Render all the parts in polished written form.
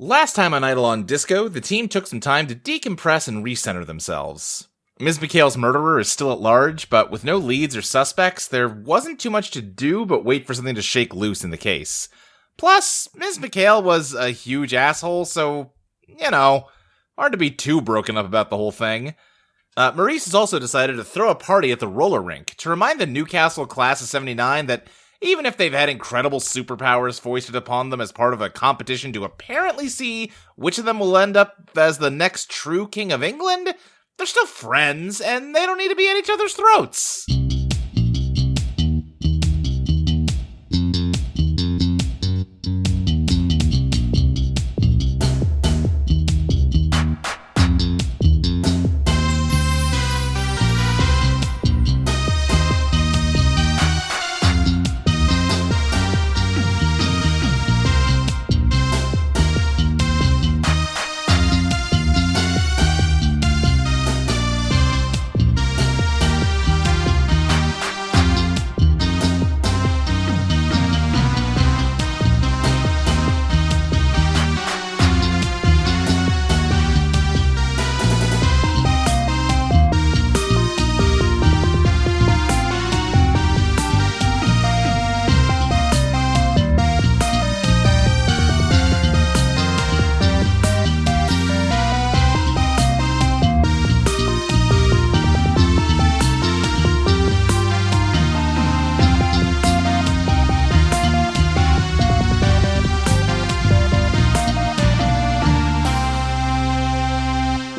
Last time on Eidolon Disco, the team took some time to decompress and recenter themselves. Ms. McHale's murderer is still at large, but with no leads or suspects, there wasn't too much to do but wait for something to shake loose in the case. Plus, Ms. McHale was a huge asshole, so, hard to be too broken up about the whole thing. Maurice has also decided to throw a party at the roller rink to remind the Newcastle class of 79 that even if they've had incredible superpowers foisted upon them as part of a competition to apparently see which of them will end up as the next true King of England, they're still friends, and they don't need to be at each other's throats.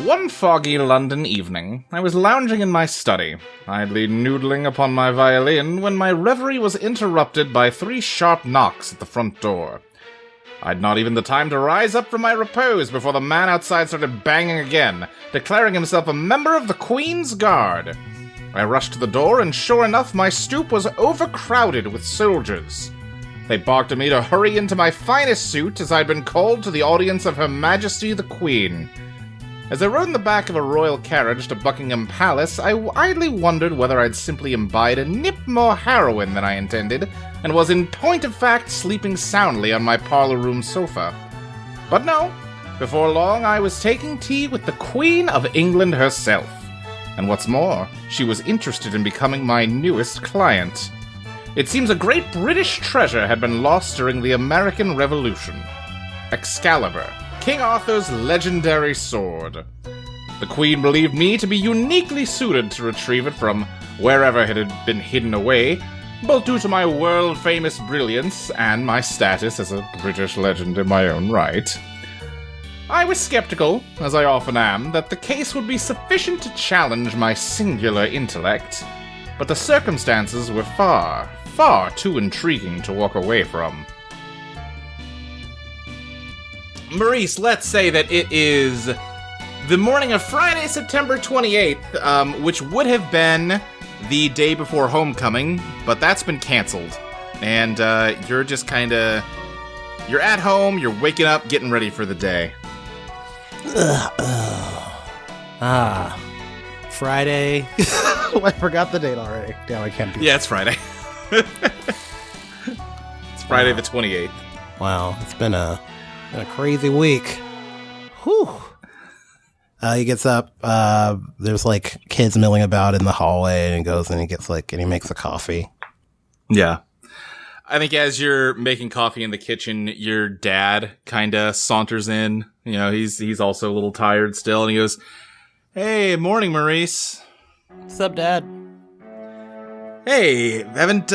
One foggy London evening, I was lounging in my study, idly noodling upon my violin, when my reverie was interrupted by 3 sharp knocks at the front door. I'd not even the time to rise up from my repose before the man outside started banging again, declaring himself a member of the Queen's Guard. I rushed to the door, and sure enough, my stoop was overcrowded with soldiers. They barked at me to hurry into my finest suit, as I'd been called to the audience of Her Majesty the Queen. As I rode in the back of a royal carriage to Buckingham Palace, I idly wondered whether I'd simply imbibed a nip more heroin than I intended, and was in point of fact sleeping soundly on my parlor room sofa. But no, before long I was taking tea with the Queen of England herself. And what's more, she was interested in becoming my newest client. It seems a great British treasure had been lost during the American Revolution. Excalibur, King Arthur's legendary sword. The Queen believed me to be uniquely suited to retrieve it from wherever it had been hidden away, both due to my world-famous brilliance and my status as a British legend in my own right. I was skeptical, as I often am, that the case would be sufficient to challenge my singular intellect, but the circumstances were far, far too intriguing to walk away from. Maurice, let's say that it is the morning of Friday, September 28th, which would have been the day before homecoming, but that's been canceled. And you're just you're at home, you're waking up, getting ready for the day. Friday. I forgot the date already. Damn, I can't do Yeah, it's Friday. It's Friday the 28th. Wow, it's been a crazy week. Whew. He gets up, there's kids milling about in the hallway, and he goes and he makes a coffee. Yeah. I think as you're making coffee in the kitchen, your dad kinda saunters in. He's also a little tired still, and he goes, "Hey, morning, Maurice." What's up, Dad? Hey, haven't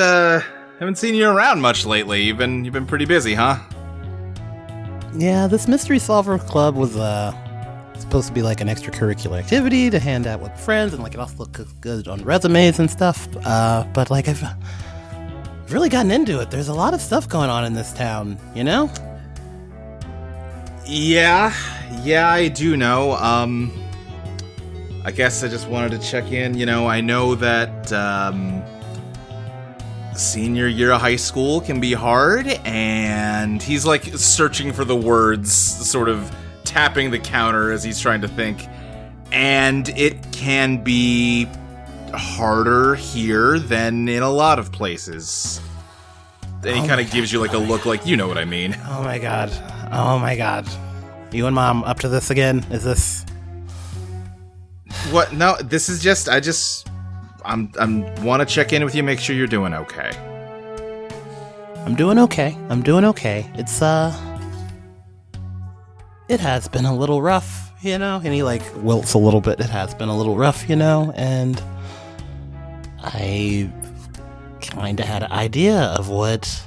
seen you around much lately. You've been pretty busy, huh? Yeah, this Mystery Solver Club was supposed to be an extracurricular activity to hand out with friends, and it also looks good on resumes and stuff. But I've really gotten into it. There's a lot of stuff going on in this town, Yeah, I do know. I guess I just wanted to check in. I know that senior year of high school can be hard, and he's searching for the words, sort of tapping the counter as he's trying to think, and it can be harder here than in a lot of places. And he kind of gives you a look you know what I mean. Oh my god. You and Mom up to this again? Is this... What? No, this is just... I'm want to check in with you, make sure you're doing okay. I'm doing okay. It's, it has been a little rough, you know? And he, like, wilts a little bit. It has been a little rough, you know? And I kind of had an idea of what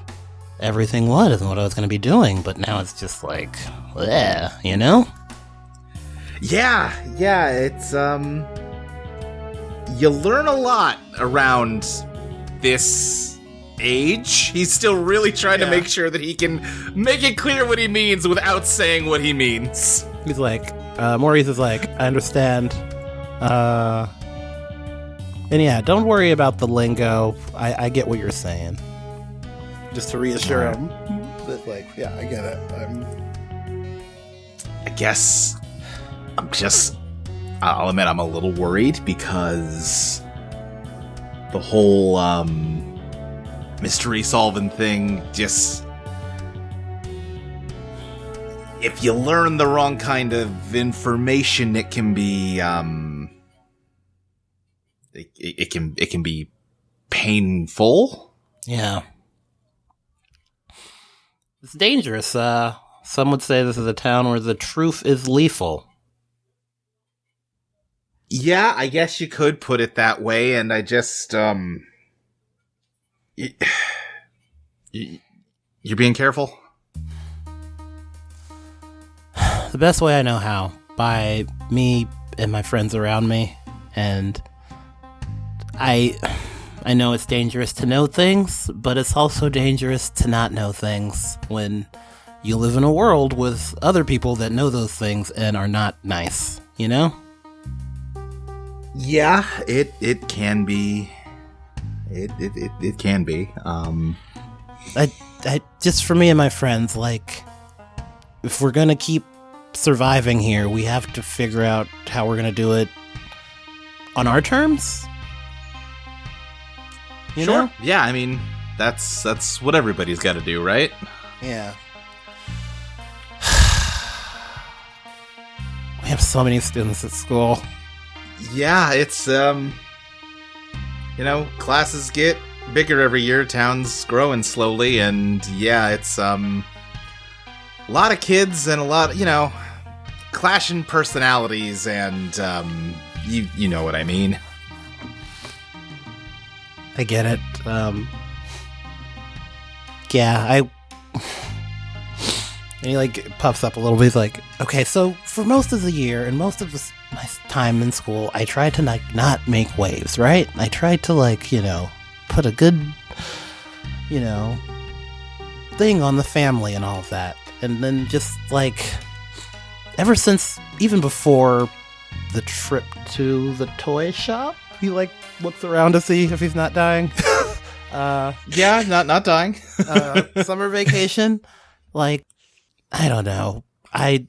everything was and what I was going to be doing, but now it's just like, bleh, you know? Yeah, it's, you learn a lot around this age. He's still really trying to make sure that he can make it clear what he means without saying what he means. He's like, Maurice is like, I understand. And yeah, don't worry about the lingo. I get what you're saying. Just to reassure him. That, like, yeah, I get it. I guess I'll admit I'm a little worried because the whole mystery solving thing just... If you learn the wrong kind of information, it can be it can be painful. Yeah. It's dangerous. Some would say this is a town where the truth is lethal. Yeah, I guess you could put it that way, and I just, you're being careful? The best way I know how, by me and my friends around me, and I know it's dangerous to know things, but it's also dangerous to not know things when you live in a world with other people that know those things and are not nice, you know? Yeah, it can be. It can be. I just for me and my friends, like, if we're gonna keep surviving here, we have to figure out how we're gonna do it on our terms. You know? Yeah, I mean, that's what everybody's got to do, right? Yeah. We have so many students at school. Yeah, it's, classes get bigger every year, town's growing slowly, and yeah, it's, a lot of kids and a lot, clashing personalities, and, you know what I mean. I get it, yeah, and he, like, puffs up a little bit. He's like, okay, so for most of the year and most of my time in school, I tried to, like, not make waves, right? I tried to, like, put a good, thing on the family and all of that. And then just, like, ever since, even before the trip to the toy shop, he, like, looks around to see if he's not dying. Yeah, not dying. Summer vacation, like, I don't know. I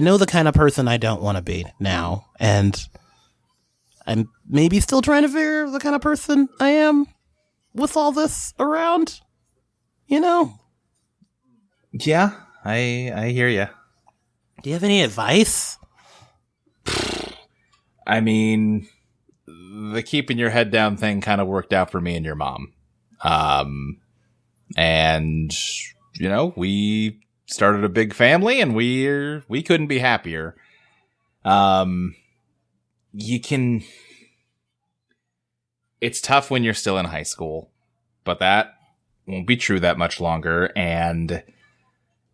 know the kind of person I don't want to be now, and I'm maybe still trying to figure the kind of person I am with all this around, Yeah, I hear you. Do you have any advice? I mean, the keeping your head down thing kind of worked out for me and your mom. And, we started a big family, and we couldn't be happier. It's tough when you're still in high school, but that won't be true that much longer, and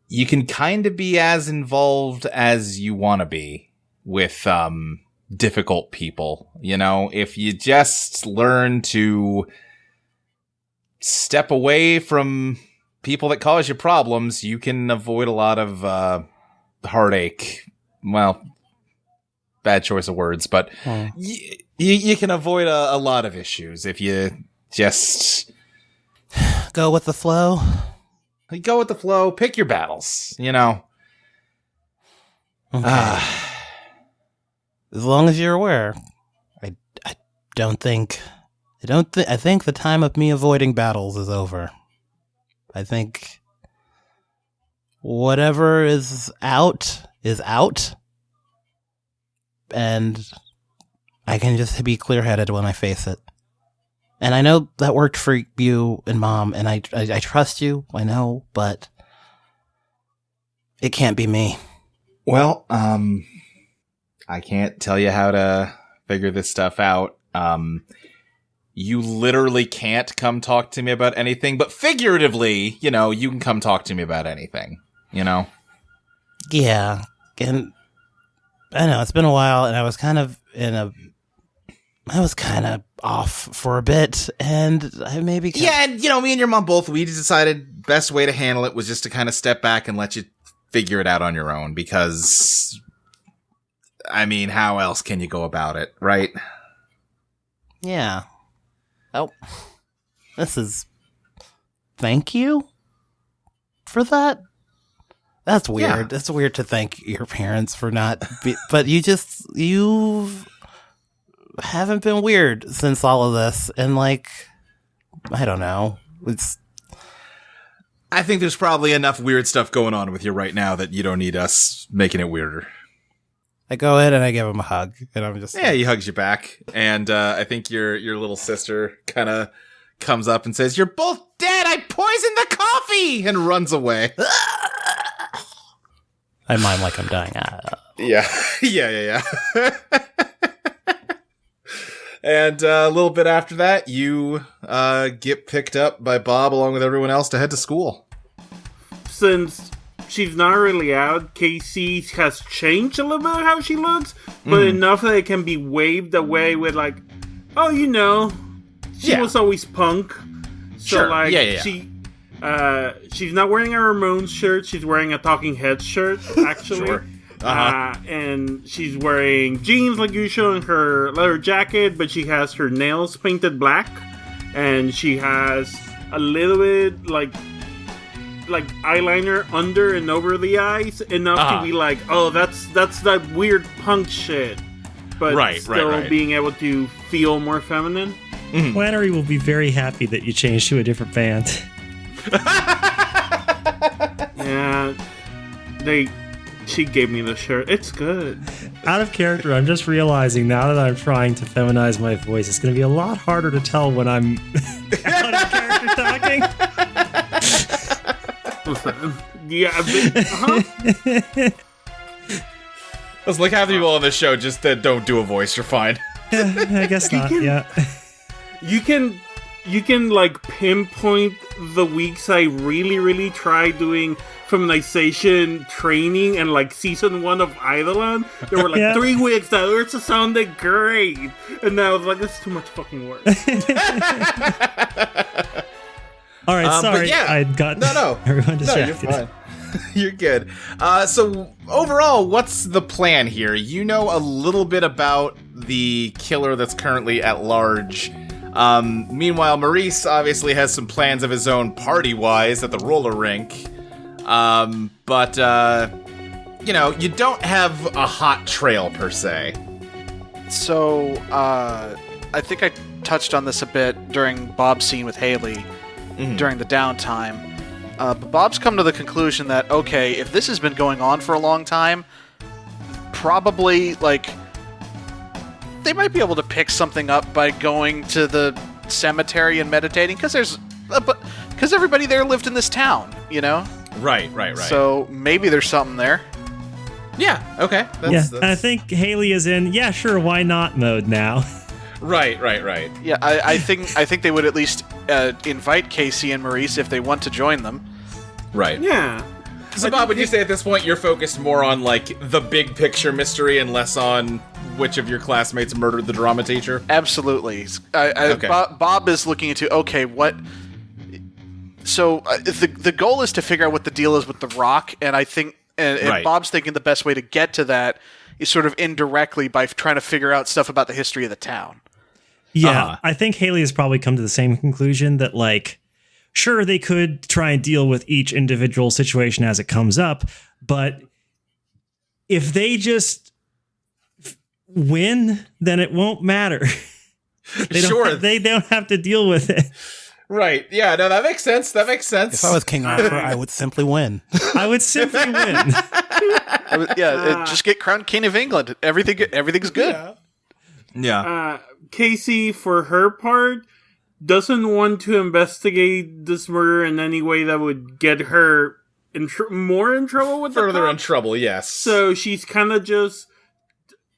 you can kind of be as involved as you want to be with, difficult people. If you just learn to step away from people that cause you problems, you can avoid a lot of heartache. Well, bad choice of words, but you can avoid a lot of issues if you just go with the flow. Go with the flow. Pick your battles. Okay. As long as you're aware, I think the time of me avoiding battles is over. I think whatever is out. And I can just be clear-headed when I face it. And I know that worked for you and Mom, and I trust you, I know, but it can't be me. Well, I can't tell you how to figure this stuff out. You literally can't come talk to me about anything, but figuratively, you can come talk to me about anything, Yeah, and I know, it's been a while, and I was kind of off for a bit, and I maybe... Yeah, and, me and your mom both, we decided best way to handle it was just to kind of step back and let you figure it out on your own, because, how else can you go about it, right? Yeah. Oh. Thank you for that? That's weird. Yeah. That's weird to thank your parents for not... but you haven't been weird since all of this, and I don't know. I think there's probably enough weird stuff going on with you right now that you don't need us making it weirder. I go in and I give him a hug, and I'm just... Yeah, he hugs you back, and I think your little sister kind of comes up and says, "You're both dead! I poisoned the coffee!" and runs away. I mime like I'm dying. Yeah. And a little bit after that, you get picked up by Bob along with everyone else to head to school. Since she's not really out, Casey has changed a little bit how she looks, but enough that it can be waved away with she was always punk. So sure. She's not wearing a Ramones shirt, she's wearing a Talking Heads shirt, actually. Sure. And she's wearing jeans like usual and her leather jacket, but she has her nails painted black, and she has a little bit like eyeliner under and over the eyes, enough to be like, oh, that's that weird punk shit, but still being able to feel more feminine. Flannery will be very happy that you changed to a different band. Yeah, she gave me the shirt. It's good. Out of character, I'm just realizing now that I'm trying to feminize my voice, it's going to be a lot harder to tell when I'm out of character talking. Yeah, It's like half the people on this show just don't do a voice. You're fine. I guess not. You can pinpoint the weeks I really tried doing feminization training, and season 1 of Eidolon, there were 3 weeks that it sounded great, and now I was like, this is too much fucking work. All right, sorry. I got everyone distracted. You're fine. You're good. So overall, what's the plan here? You know a little bit about the killer that's currently at large. Meanwhile, Maurice obviously has some plans of his own party-wise at the roller rink. But you don't have a hot trail per se. So, I think I touched on this a bit during Bob's scene with Haley during the downtime. But Bob's come to the conclusion that, okay, if this has been going on for a long time, probably, they might be able to pick something up by going to the cemetery and meditating, because everybody there lived in this town, Right. So maybe there's something there. Yeah, okay. That's... I think Haley is in, sure, why not mode now. Right. Yeah, I think they would at least invite Casey and Maurice if they want to join them. Right. Yeah. So, Bob, would you say at this point you're focused more on, the big picture mystery and less on which of your classmates murdered the drama teacher? Absolutely. Okay. Bob is looking into, what... So, the goal is to figure out what the deal is with the rock, and I think... And Bob's thinking the best way to get to that is sort of indirectly by trying to figure out stuff about the history of the town. Yeah, I think Haley has probably come to the same conclusion that, sure, they could try and deal with each individual situation as it comes up, but if they just win, then it won't matter. They don't have to deal with it. Right. Yeah, no, that makes sense. That makes sense. If I was King Arthur, I would simply win. I would simply win. Just get crowned King of England. Everything's good. Yeah. Casey, for her part, doesn't want to investigate this murder in any way that would get her more in trouble with Further in trouble, yes. So she's kind of just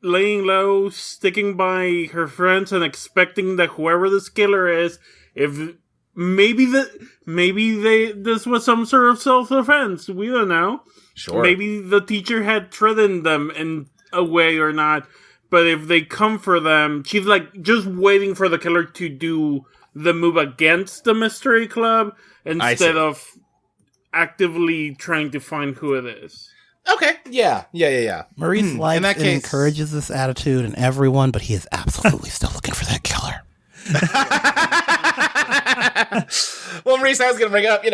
laying low, sticking by her friends, and expecting that whoever this killer is, if maybe this was some sort of self-defense. We don't know. Sure. Maybe the teacher had threatened them in a way or not. But if they come for them, she's like just waiting for the killer to do the move against the mystery club instead of actively trying to find who it is. Okay. Yeah. Maurice likes and encourages this attitude in everyone, but he is absolutely still looking for that killer. Well, Maurice, I was going to bring up,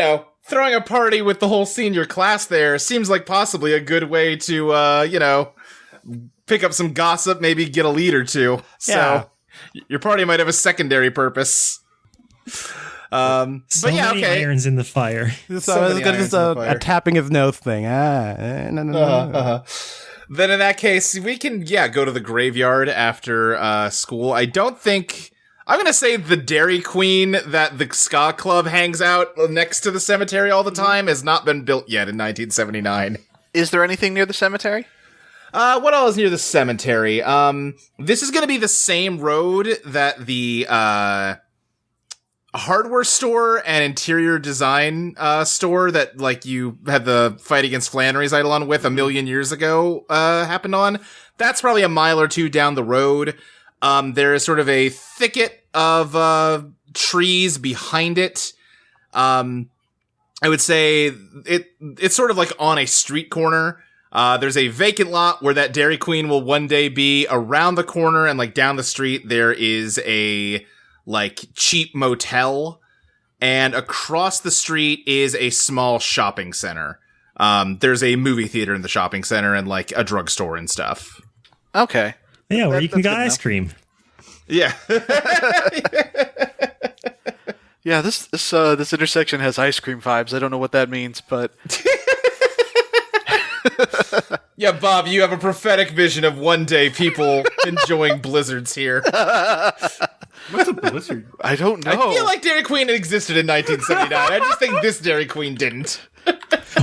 throwing a party with the whole senior class there seems like possibly a good way to, pick up some gossip, maybe get a lead or two. Yeah. So your party might have a secondary purpose. But yeah, many okay. irons in the fire. So it's a tapping his nose thing. No. Then in that case, we can, go to the graveyard after school. I don't think... I'm going to say the Dairy Queen that the ska club hangs out next to the cemetery all the time has not been built yet in 1979. Is there anything near the cemetery? What all is near the cemetery? This is going to be the same road that the hardware store and interior design store that like you had the fight against Flannery's Eidolon with a million years ago happened on. That's probably a mile or two down the road. There is sort of a thicket of trees behind it. I would say it's sort of like on a street corner. There's a vacant lot where that Dairy Queen will one day be. Around the corner and like down the street, there is a like cheap motel, and across the street is a small shopping center. There's a movie theater in the shopping center and like a drugstore and stuff. Okay. Yeah, where you can get ice cream. Yeah. Yeah, this intersection has ice cream vibes. I don't know what that means, but yeah, Bob, you have a prophetic vision of one day people enjoying blizzards here. What's a blizzard? I don't know. I feel like Dairy Queen existed in 1979. I just think this Dairy Queen didn't.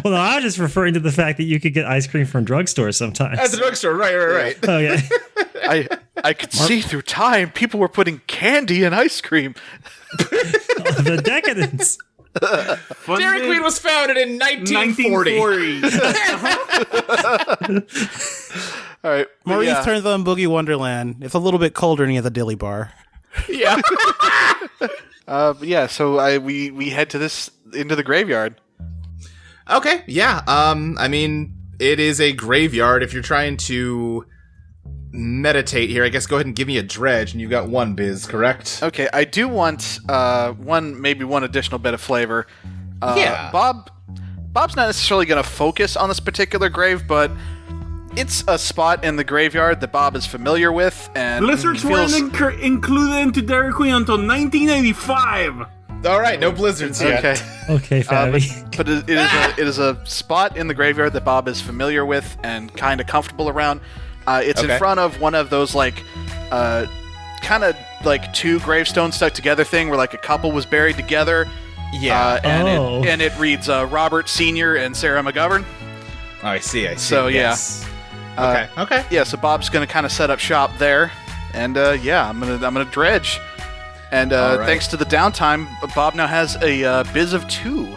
Well, no, I was just referring to the fact that you could get ice cream from drugstores sometimes. At the drugstore, right. Oh, yeah. I could see through time people were putting candy in ice cream. The decadence. Dairy Queen was founded in 1940. All right. Maurice turns on Boogie Wonderland. It's a little bit colder and he has a dilly bar. Yeah. So we head into the graveyard. Okay, yeah. I mean, it is a graveyard. If you're trying to meditate here, I guess go ahead and give me a dredge, and you've got one biz, correct? Okay, I do want one additional bit of flavor. Yeah. Bob's not necessarily going to focus on this particular grave, but it's a spot in the graveyard that Bob is familiar with, and blizzards weren't included into Dairy Queen until 1985. All right, no blizzards yet. Okay, Fabby. But it is a spot in the graveyard that Bob is familiar with and kind of comfortable around. It's in front of one of those like kind of like two gravestones stuck together thing where like a couple was buried together. Yeah. And it reads Robert Sr. and Sarah McGovern. Oh, I see. So, yes. Okay. Yeah, so Bob's going to kind of set up shop there. And I'm gonna dredge. And right. Thanks to the downtime, Bob now has a biz of 2.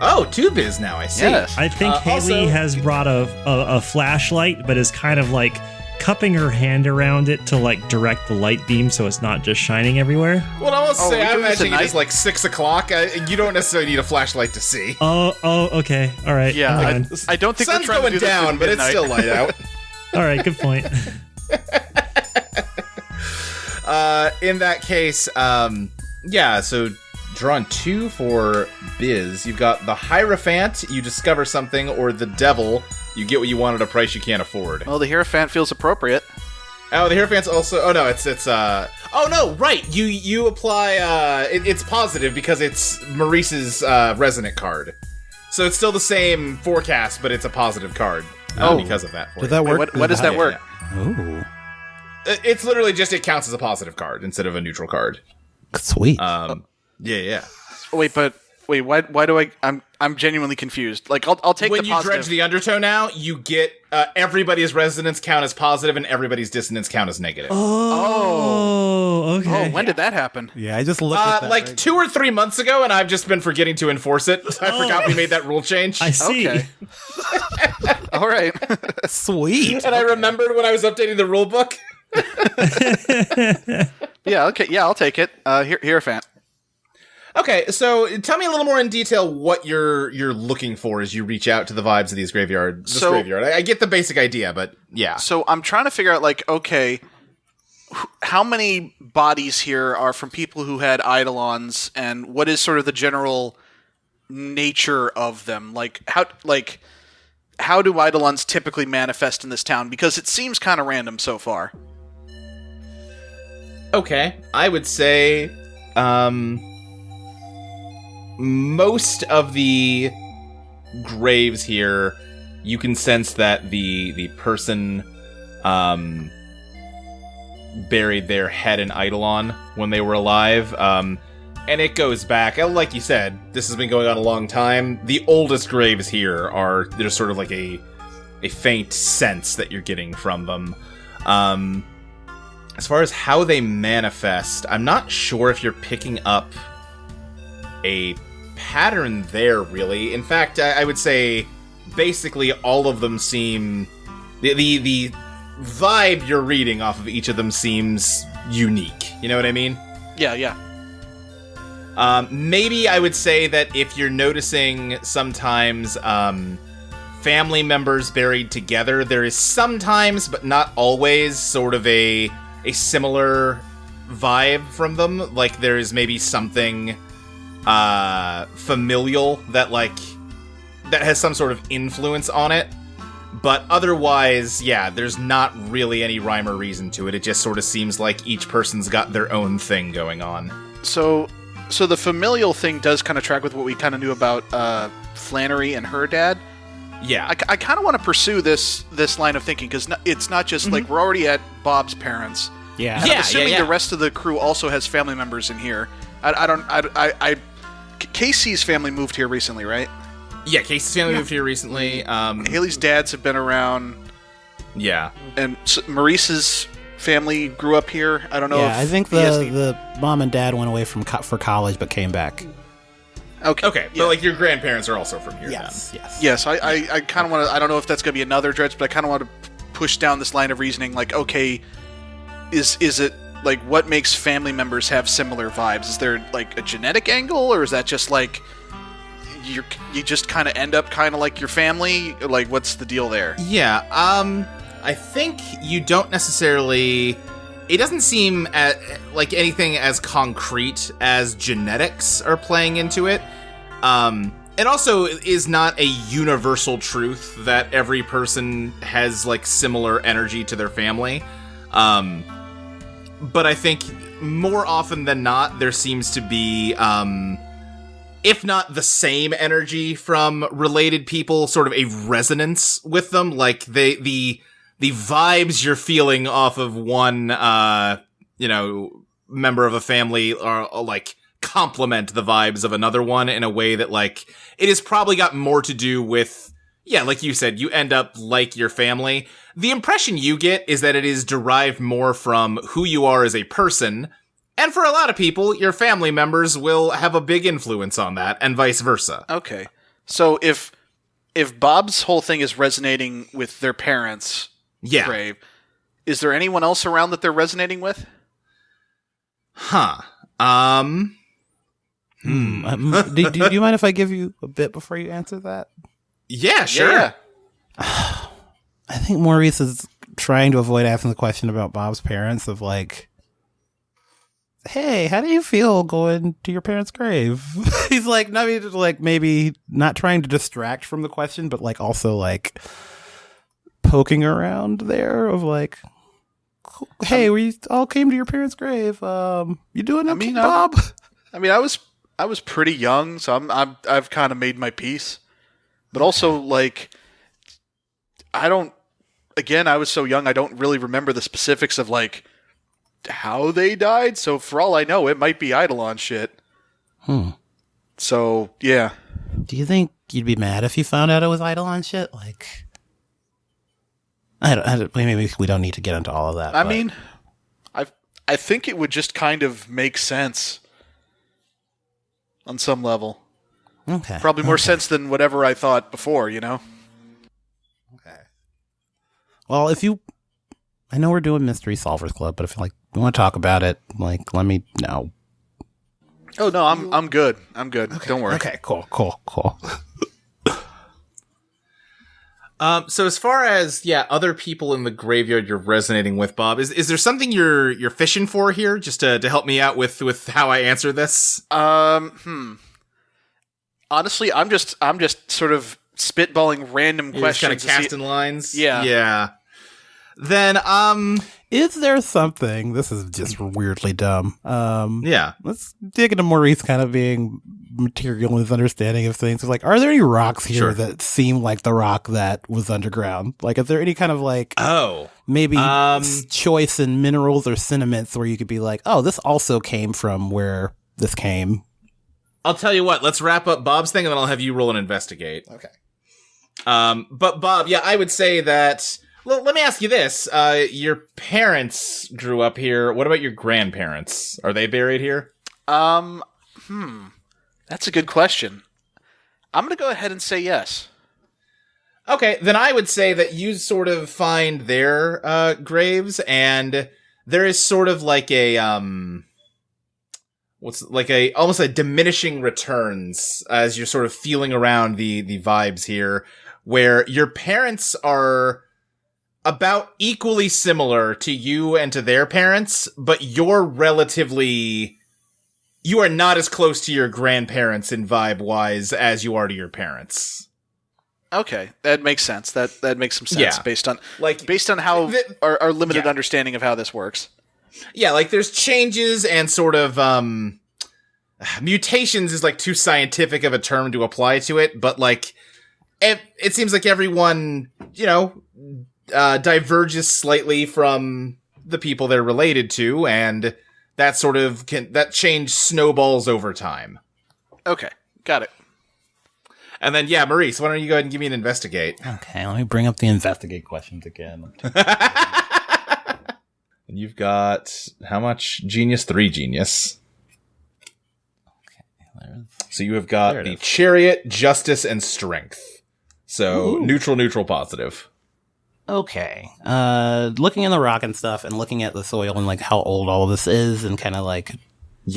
Oh, 2 biz now, I see. Yes. I think Haley has brought a flashlight, but is kind of like cupping her hand around it to like direct the light beam so it's not just shining everywhere. Well, I must say, we I'm do this at imagining night? it's like 6 o'clock. You don't necessarily need a flashlight to see. Oh, okay. All right. Yeah, I don't think Sun's we're trying going to do this down, at but it's midnight. still light out. All right, good point. In that case, so drawing 2 for biz. You've got the Hierophant, you discover something, or the Devil, you get what you want at a price you can't afford. Well, the Hierophant feels appropriate. Oh, the Hierophant's also... Oh, no, it's Oh no, right. You apply. It's positive because it's Maurice's resonant card, so it's still the same forecast, but it's a positive card. Because of that. Does that work? What does that work? Oh, it's literally just it counts as a positive card instead of a neutral card. sweet. Yeah. Wait, why do I'm genuinely confused. Like, I'll take when the you positive. dredge the undertow now, you get everybody's resonance count as positive and everybody's dissonance count as negative. Okay. Oh, when did that happen? Yeah, I just looked at that. Like 2 or 3 months ago, and I've just been forgetting to enforce it. I forgot we made that rule change. I see. Okay. All right. Sweet. And I remembered when I was updating the rule book. Yeah, okay. Yeah, I'll take it. Hierophant. Okay, so tell me a little more in detail what you're looking for as you reach out to the vibes of this graveyard. I get the basic idea, but yeah. So I'm trying to figure out, like, okay, how many bodies here are from people who had Eidolons, and what is sort of the general nature of them? Like, how do Eidolons typically manifest in this town? Because it seems kind of random so far. Okay, I would say, most of the graves here, you can sense that the person buried their head in Eidolon when they were alive. And it goes back, like you said, this has been going on a long time. The oldest graves here there's sort of like a faint sense that you're getting from them. As far as how they manifest, I'm not sure if you're picking up a pattern there, really. In fact, I would say basically all of them seem... The vibe you're reading off of each of them seems unique. You know what I mean? Yeah. Maybe I would say that if you're noticing sometimes family members buried together, there is sometimes, but not always, sort of a similar vibe from them. Like there is maybe something familial that has some sort of influence on it. But otherwise, yeah, there's not really any rhyme or reason to it. It just sort of seems like each person's got their own thing going on. So the familial thing does kind of track with what we kind of knew about Flannery and her dad. Yeah. I kind of want to pursue this line of thinking, because it's not just like we're already at Bob's parents. Yeah. And I'm assuming the rest of the crew also has family members in here. Casey's family moved here recently, right? Yeah, Casey's family moved here recently. Haley's dads have been around. Yeah. And Maurice's family grew up here. I don't know if... I think the mom and dad went away for college but came back. Okay, but like your grandparents are also from here. Yes. Yes, I kind of want to... I don't know if that's going to be another dredge, but I kind of want to push down this line of reasoning. Like, okay, is it... Like, what makes family members have similar vibes? Is there, like, a genetic angle? Or is that just, like... You just kind of end up kind of like your family? Like, what's the deal there? Yeah, I think you don't necessarily... It doesn't seem like anything as concrete as genetics are playing into it. It also is not a universal truth that every person has, like, similar energy to their family. But I think more often than not, there seems to be... if not the same energy from related people, sort of a resonance with them. Like the vibes you're feeling off of one, member of a family are like complement the vibes of another one in a way that like it has probably got more to do with, like you said, you end up like your family. The impression you get is that it is derived more from who you are as a person. And for a lot of people, your family members will have a big influence on that, and vice versa. Okay. So if Bob's whole thing is resonating with their parents' grave, is there anyone else around that they're resonating with? Do you mind if I give you a bit before you answer that? Yeah, sure. Yeah. I think Maurice is trying to avoid asking the question about Bob's parents of like... Hey, how do you feel going to your parents' grave? He's like, maybe not trying to distract from the question, but like also like poking around there of like, hey, we all came to your parents' grave. You doing okay, Bob? I mean, I was pretty young, so I've kind of made my peace. But also, like, I was so young, I don't really remember the specifics of, like, how they died. So for all I know, it might be Eidolon shit. So, yeah. Do you think you'd be mad if you found out it was Eidolon shit? Like, maybe we don't need to get into all of that. I mean, I think it would just kind of make sense on some level. Okay. Probably more sense than whatever I thought before, you know? Okay. Well, I know we're doing Mystery Solvers Club, but if you want to talk about it, like, let me know. Oh no, I'm good. I'm good. Okay. Don't worry. Okay, cool. So as far as other people in the graveyard you're resonating with, Bob, is there something you're fishing for here, just to help me out with how I answer this? Honestly, I'm just sort of spitballing random questions. Just kind of casting lines. Yeah. Then is there something? This is just weirdly dumb. Yeah. Let's dig into Maurice kind of being material in his understanding of things. It's like, are there any rocks here that seem like the rock that was underground? Like, is there any kind of like, maybe choice in minerals or sentiments where you could be like, oh, this also came from where this came? I'll tell you what. Let's wrap up Bob's thing, and then I'll have you roll and investigate. Okay. But Bob, I would say that. Well, let me ask you this. Your parents grew up here. What about your grandparents? Are they buried here? That's a good question. I'm going to go ahead and say yes. Okay, then I would say that you sort of find their graves, and there is sort of like a almost a diminishing returns as you're sort of feeling around the vibes here, where your parents are about equally similar to you and to their parents, but you are not as close to your grandparents in vibe-wise as you are to your parents. Okay, that makes sense. That makes some sense based on how our limited understanding of how this works. Yeah, like there's changes and sort of mutations is like too scientific of a term to apply to it, but like it seems like everyone, diverges slightly from the people they're related to, and that sort of that change snowballs over time. Okay, got it. And then, Maurice, why don't you go ahead and give me an investigate? Okay, let me bring up the investigate questions again. And you've got how much genius? 3 genius. Okay, so you have got the chariot, justice, and strength. So neutral, positive. Okay. Looking in the rock and stuff and looking at the soil and like how old all of this is and kind of like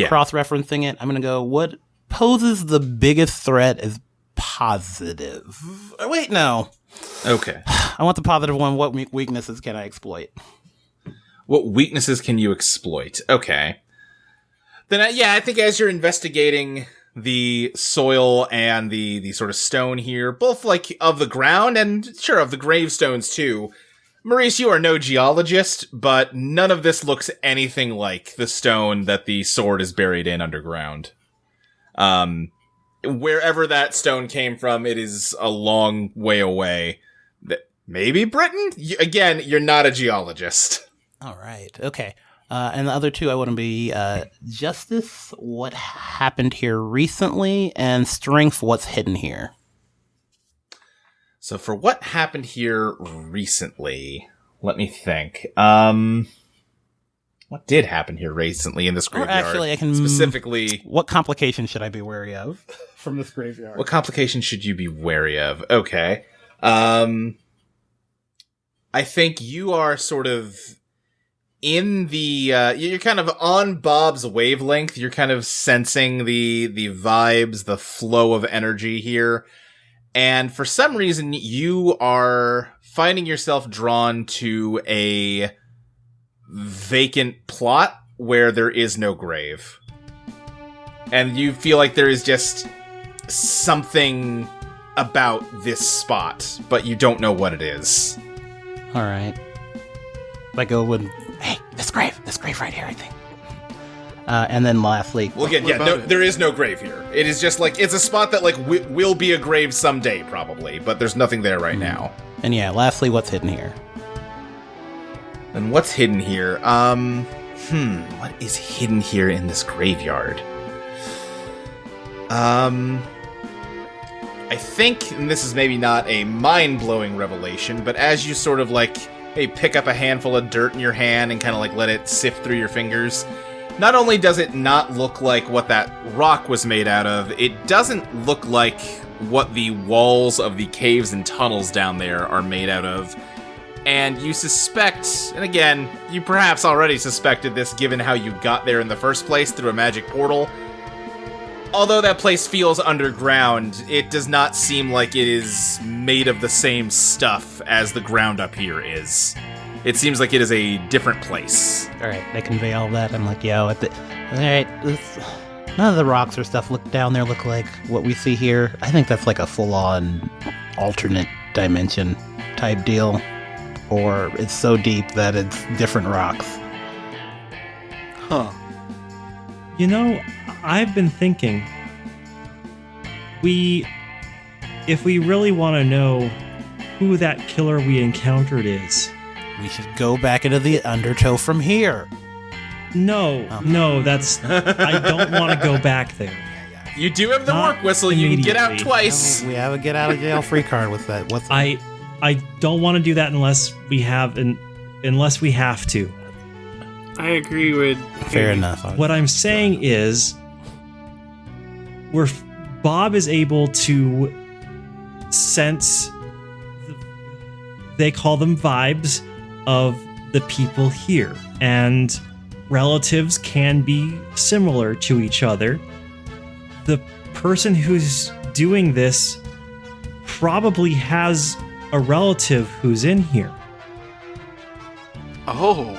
cross-referencing it, I'm going to go, what poses the biggest threat is positive. Wait, no. Okay. I want the positive one. What weaknesses can I exploit? What weaknesses can you exploit? Okay. Then, I think as you're investigating the soil and the sort of stone here, both like of the ground and sure of the gravestones too. Maurice, you are no geologist, but none of this looks anything like the stone that the sword is buried in underground. Wherever that stone came from, it is a long way away. Maybe Britain? Again, you're not a geologist. All right. Okay. And the other two, I want to be justice, what happened here recently, and strength, what's hidden here. So for what happened here recently, let me think. What did happen here recently in this graveyard? Or actually, I can specifically. What complications should I be wary of from this graveyard? What complications should you be wary of? Okay. I think you are sort of in the, you're kind of on Bob's wavelength. You're kind of sensing the vibes, the flow of energy here. And for some reason, you are finding yourself drawn to a vacant plot where there is no grave. And you feel like there is just something about this spot, but you don't know what it is. All right. I go with, hey, This grave right here, I think. And then lastly... Well, again, there is no grave here. It is just, like, it's a spot that, like, will be a grave someday, probably, but there's nothing there right now. And yeah, lastly, what's hidden here? And what's hidden here? What is hidden here in this graveyard? I think, and this is maybe not a mind-blowing revelation, but as you sort of, like, pick up a handful of dirt in your hand and kind of, like, let it sift through your fingers, not only does it not look like what that rock was made out of, it doesn't look like what the walls of the caves and tunnels down there are made out of. And you suspect, and again, you perhaps already suspected this given how you got there in the first place through a magic portal. Although that place feels underground, it does not seem like it is made of the same stuff as the ground up here is. It seems like it is a different place. Alright, I convey all that. I'm like, alright, none of the rocks or stuff down there look like what we see here. I think that's like a full-on alternate dimension type deal. Or it's so deep that it's different rocks. Huh. You know, I've been thinking, if we really want to know who that killer we encountered is, we should go back into the undertow from here. No, that's... I don't want to go back there. You do have the work whistle, you can get out twice. We have a get out of jail free card with that. I don't want to do that unless we have to. I agree with... Fair enough. What I'm saying is, Bob is able to sense, they call them vibes, of the people here. And relatives can be similar to each other. The person who's doing this probably has a relative who's in here. Oh.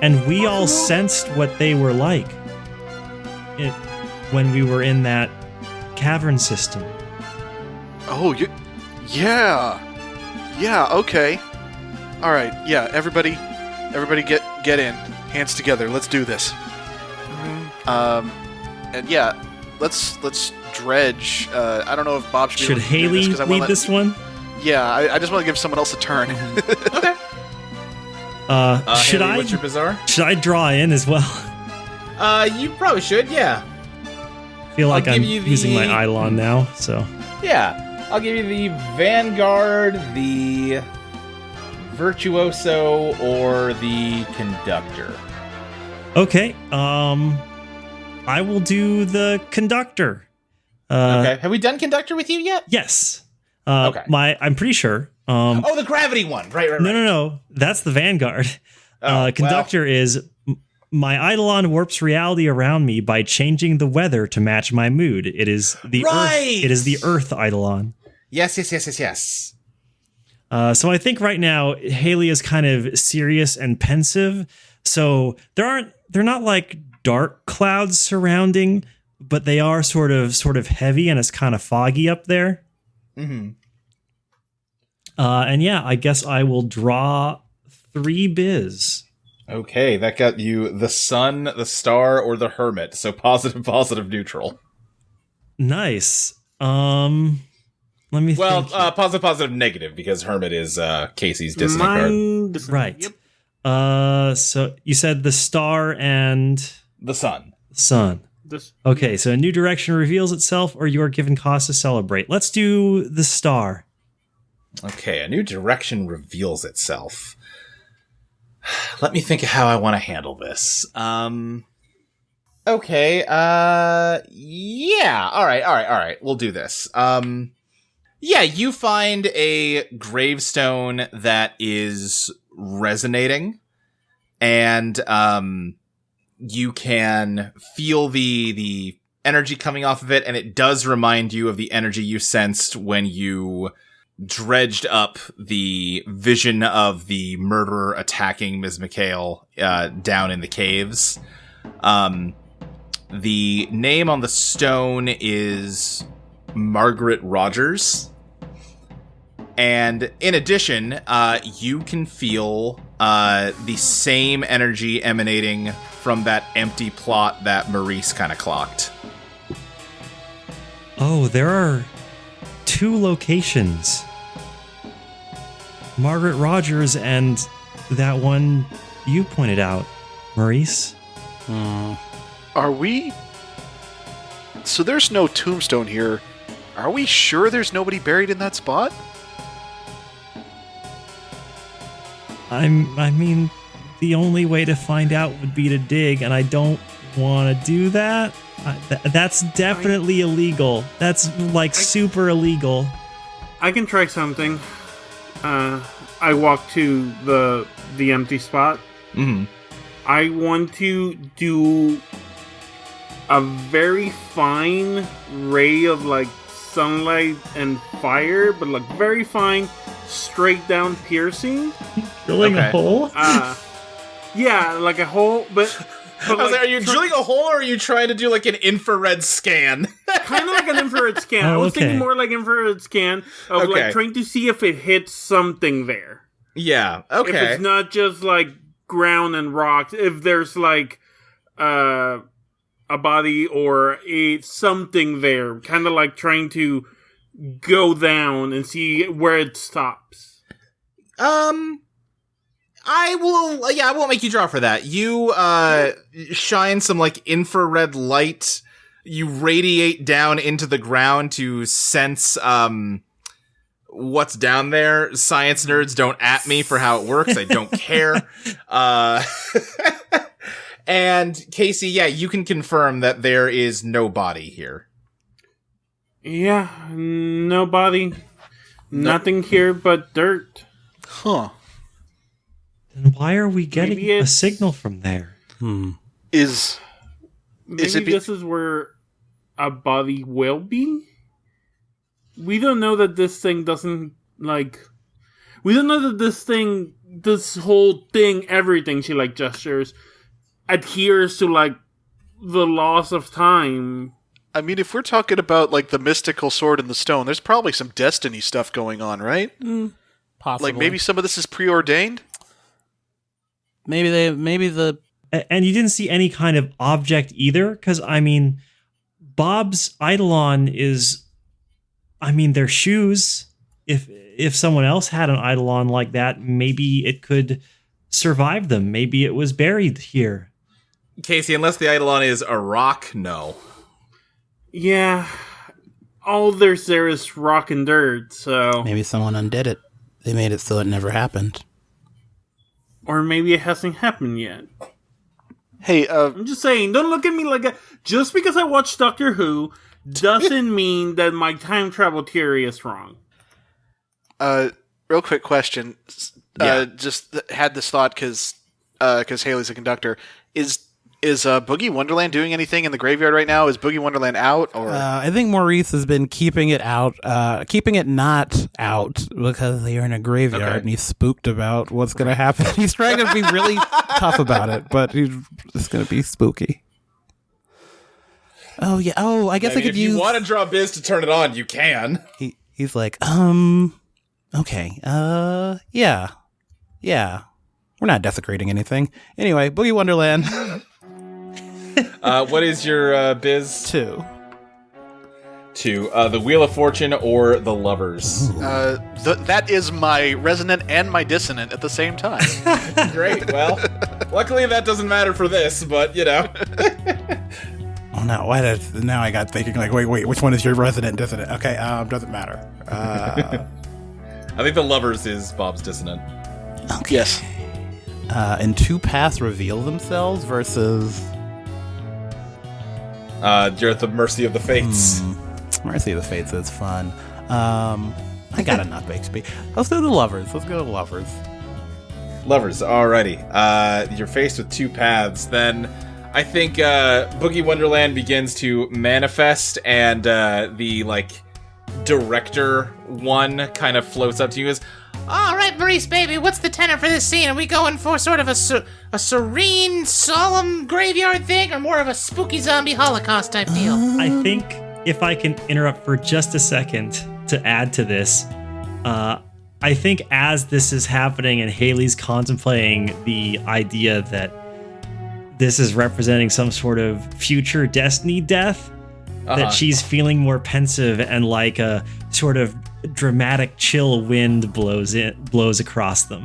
And we all sensed what they were like when we were in that cavern system. Oh, yeah. Yeah, okay. All right, yeah, everybody get in. Hands together. Let's do this. And yeah, let's dredge. I don't know if Bob should be Haley lead this one? Yeah, I just want to give someone else a turn. Okay. Should Haley, I? what's your bizarre? Should I draw in as well? You probably should, yeah. I feel like I'm using my Eidolon now, so. Yeah. I'll give you the Vanguard, the Virtuoso, or the Conductor. Okay. I will do the Conductor. Okay. Have we done Conductor with you yet? Yes. Okay. I'm pretty sure. The gravity one. Right. No. That's the Vanguard. Conductor is my Eidolon warps reality around me by changing the weather to match my mood. It is the Earth. It is the Earth Eidolon. Yes. So I think right now Haley is kind of serious and pensive. So they're not like dark clouds surrounding, but they are sort of heavy and it's kind of foggy up there. Mm-hmm. And yeah, I guess I will draw 3 biz. Okay, that got you the sun, the star, or the hermit. So positive, neutral. Nice. Let me think. Positive, negative, because hermit is Casey's dissonant card. Right. Yep. So you said the star and... The sun. Okay, so a new direction reveals itself, or you are given cause to celebrate. Let's do the star. Okay, a new direction reveals itself. Let me think of how I want to handle this. Okay, yeah, all right, we'll do this. Yeah, you find a gravestone that is resonating, and, you can feel the energy coming off of it, and it does remind you of the energy you sensed when you dredged up the vision of the murderer attacking Ms. McHale down in the caves. The name on the stone is Margaret Rogers, And in addition, you can feel the same energy emanating from that empty plot that Maurice kind of clocked. Oh, there are 2 locations. Margaret Rogers and that one you pointed out, Maurice. Are we... So there's no tombstone here. Are we sure there's nobody buried in that spot? I mean, the only way to find out would be to dig, and I don't want to do that. That's definitely illegal. That's like super illegal. I can try something. I walk to the empty spot. Mm-hmm. I want to do a very fine ray of like sunlight and fire, but like very fine, straight down piercing. Drilling a hole? Yeah, like a hole, but I was like, are you drilling a hole, or are you trying to do like an infrared scan? Kind of like an infrared scan. I was thinking more like infrared scan of like trying to see if it hits something there. Yeah, okay. If it's not just like ground and rocks, if there's like a body or something there, kind of like trying to go down and see where it stops. I won't make you draw for that. You shine some like infrared light. You radiate down into the ground to sense what's down there. Science nerds don't at me for how it works. I don't care. And Casey, yeah, you can confirm that there is no body here. Yeah, no body. Nothing here but dirt. Huh. Then why are we getting a signal from there? Maybe this is where a body will be? We don't know that this thing doesn't, like... We don't know that this whole thing, everything she, like, gestures, adheres to, like, the laws of time. I mean, if we're talking about, like, the mystical sword and the stone, there's probably some destiny stuff going on, right? Possibly. Like, maybe some of this is preordained? Maybe the... And you didn't see any kind of object either? Because, I mean, Bob's Eidolon is... I mean, they're shoes. If someone else had an Eidolon like that, maybe it could survive them. Maybe it was buried here. Casey, unless the Eidolon is a rock, no. Yeah. All there's there is rock and dirt, so... Maybe someone undid it. They made it so it never happened. Or maybe it hasn't happened yet. Hey, I'm just saying, don't look at me like just because I watched Doctor Who doesn't mean that my time travel theory is wrong. Real quick question. Just had this thought because Haley's a conductor. Is Boogie Wonderland doing anything in the graveyard right now? Is Boogie Wonderland out? Or I think Maurice has been keeping it not out because they are in a graveyard and he's spooked about what's going to happen. He's trying to be really tough about it, but it's going to be spooky. Oh yeah. Oh, I guess I could use. If you want to draw Biz to turn it on, you can. He's like, okay, yeah. We're not desecrating anything. Anyway, Boogie Wonderland. What is your Biz? 2. The Wheel of Fortune or the Lovers? That is my resonant and my dissonant at the same time. Great. Well, luckily that doesn't matter for this, but you know. Oh no! Now I got thinking like, wait, which one is your resonant and dissonant? Okay, doesn't matter. I think the Lovers is Bob's dissonant. Okay. Yes. And 2 paths reveal themselves versus... You're at the mercy of the fates. Mercy of the Fates is fun. I got enough XP. Let's do the Lovers. Let's go to the Lovers. Lovers, alrighty. You're faced with 2 paths, then I think Boogie Wonderland begins to manifest, and the, like, director one kind of floats up to you as, all right, Maurice, baby, what's the tenor for this scene? Are we going for sort of a serene, solemn graveyard thing, or more of a spooky zombie Holocaust type deal? I think if I can interrupt for just a second to add to this, I think as this is happening and Haley's contemplating the idea that this is representing some sort of future destiny death, that she's feeling more pensive and like a sort of dramatic chill wind blows across them.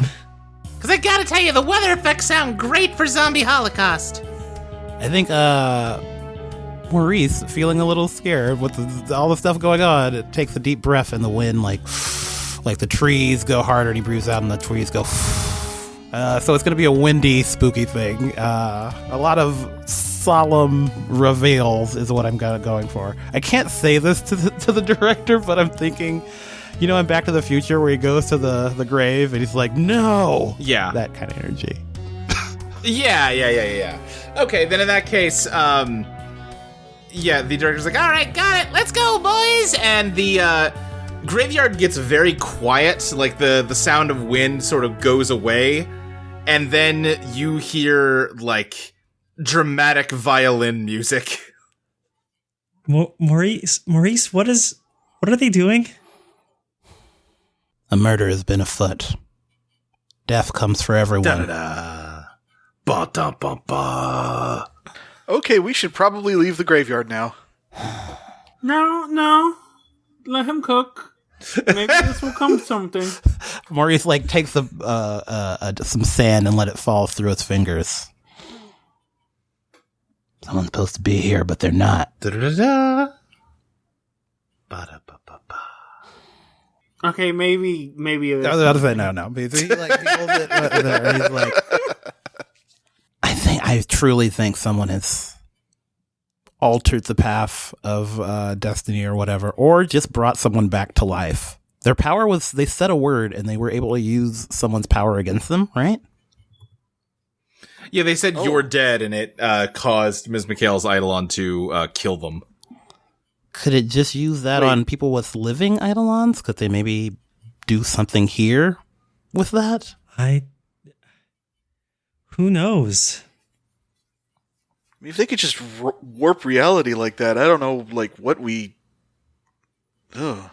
Because I gotta tell you, the weather effects sound great for Zombie Holocaust. I think Maurice, feeling a little scared with all the stuff going on, it takes a deep breath and the wind like the trees go harder and he breathes out and the trees go so it's going to be a windy, spooky thing. A lot of solemn reveals is what I'm going for. I can't say this to the director, but I'm thinking, you know, in Back to the Future where he goes to the grave and he's like, no! Yeah. That kind of energy. Yeah. Okay, then in that case, the director's like, all right, got it, let's go, boys! And the graveyard gets very quiet, like the sound of wind sort of goes away, and then you hear, like, dramatic violin music. Maurice, what are they doing? A murder has been afoot. Death comes for everyone. Da-da-da. Ba-da-ba-ba. Okay, we should probably leave the graveyard now. No. Let him cook. Maybe this will come to something. Maurice like takes some sand and let it fall through his fingers. Someone's supposed to be here, but they're not. Da-da-da-da. Ba-da-ba-ba-ba. Okay, maybe it is. I was about to say no. Because he like he holds it there, and he's like, I truly think someone has altered the path of destiny or whatever, or just brought someone back to life. Their power was, they said a word and they were able to use someone's power against them, right? Yeah, they said you're dead, and it caused Ms. McHale's Eidolon to kill them. Could it just use that on people with living Eidolons? Could they maybe do something here with that? Who knows? I mean, if they could just warp reality like that, I don't know, like, what we... Ugh.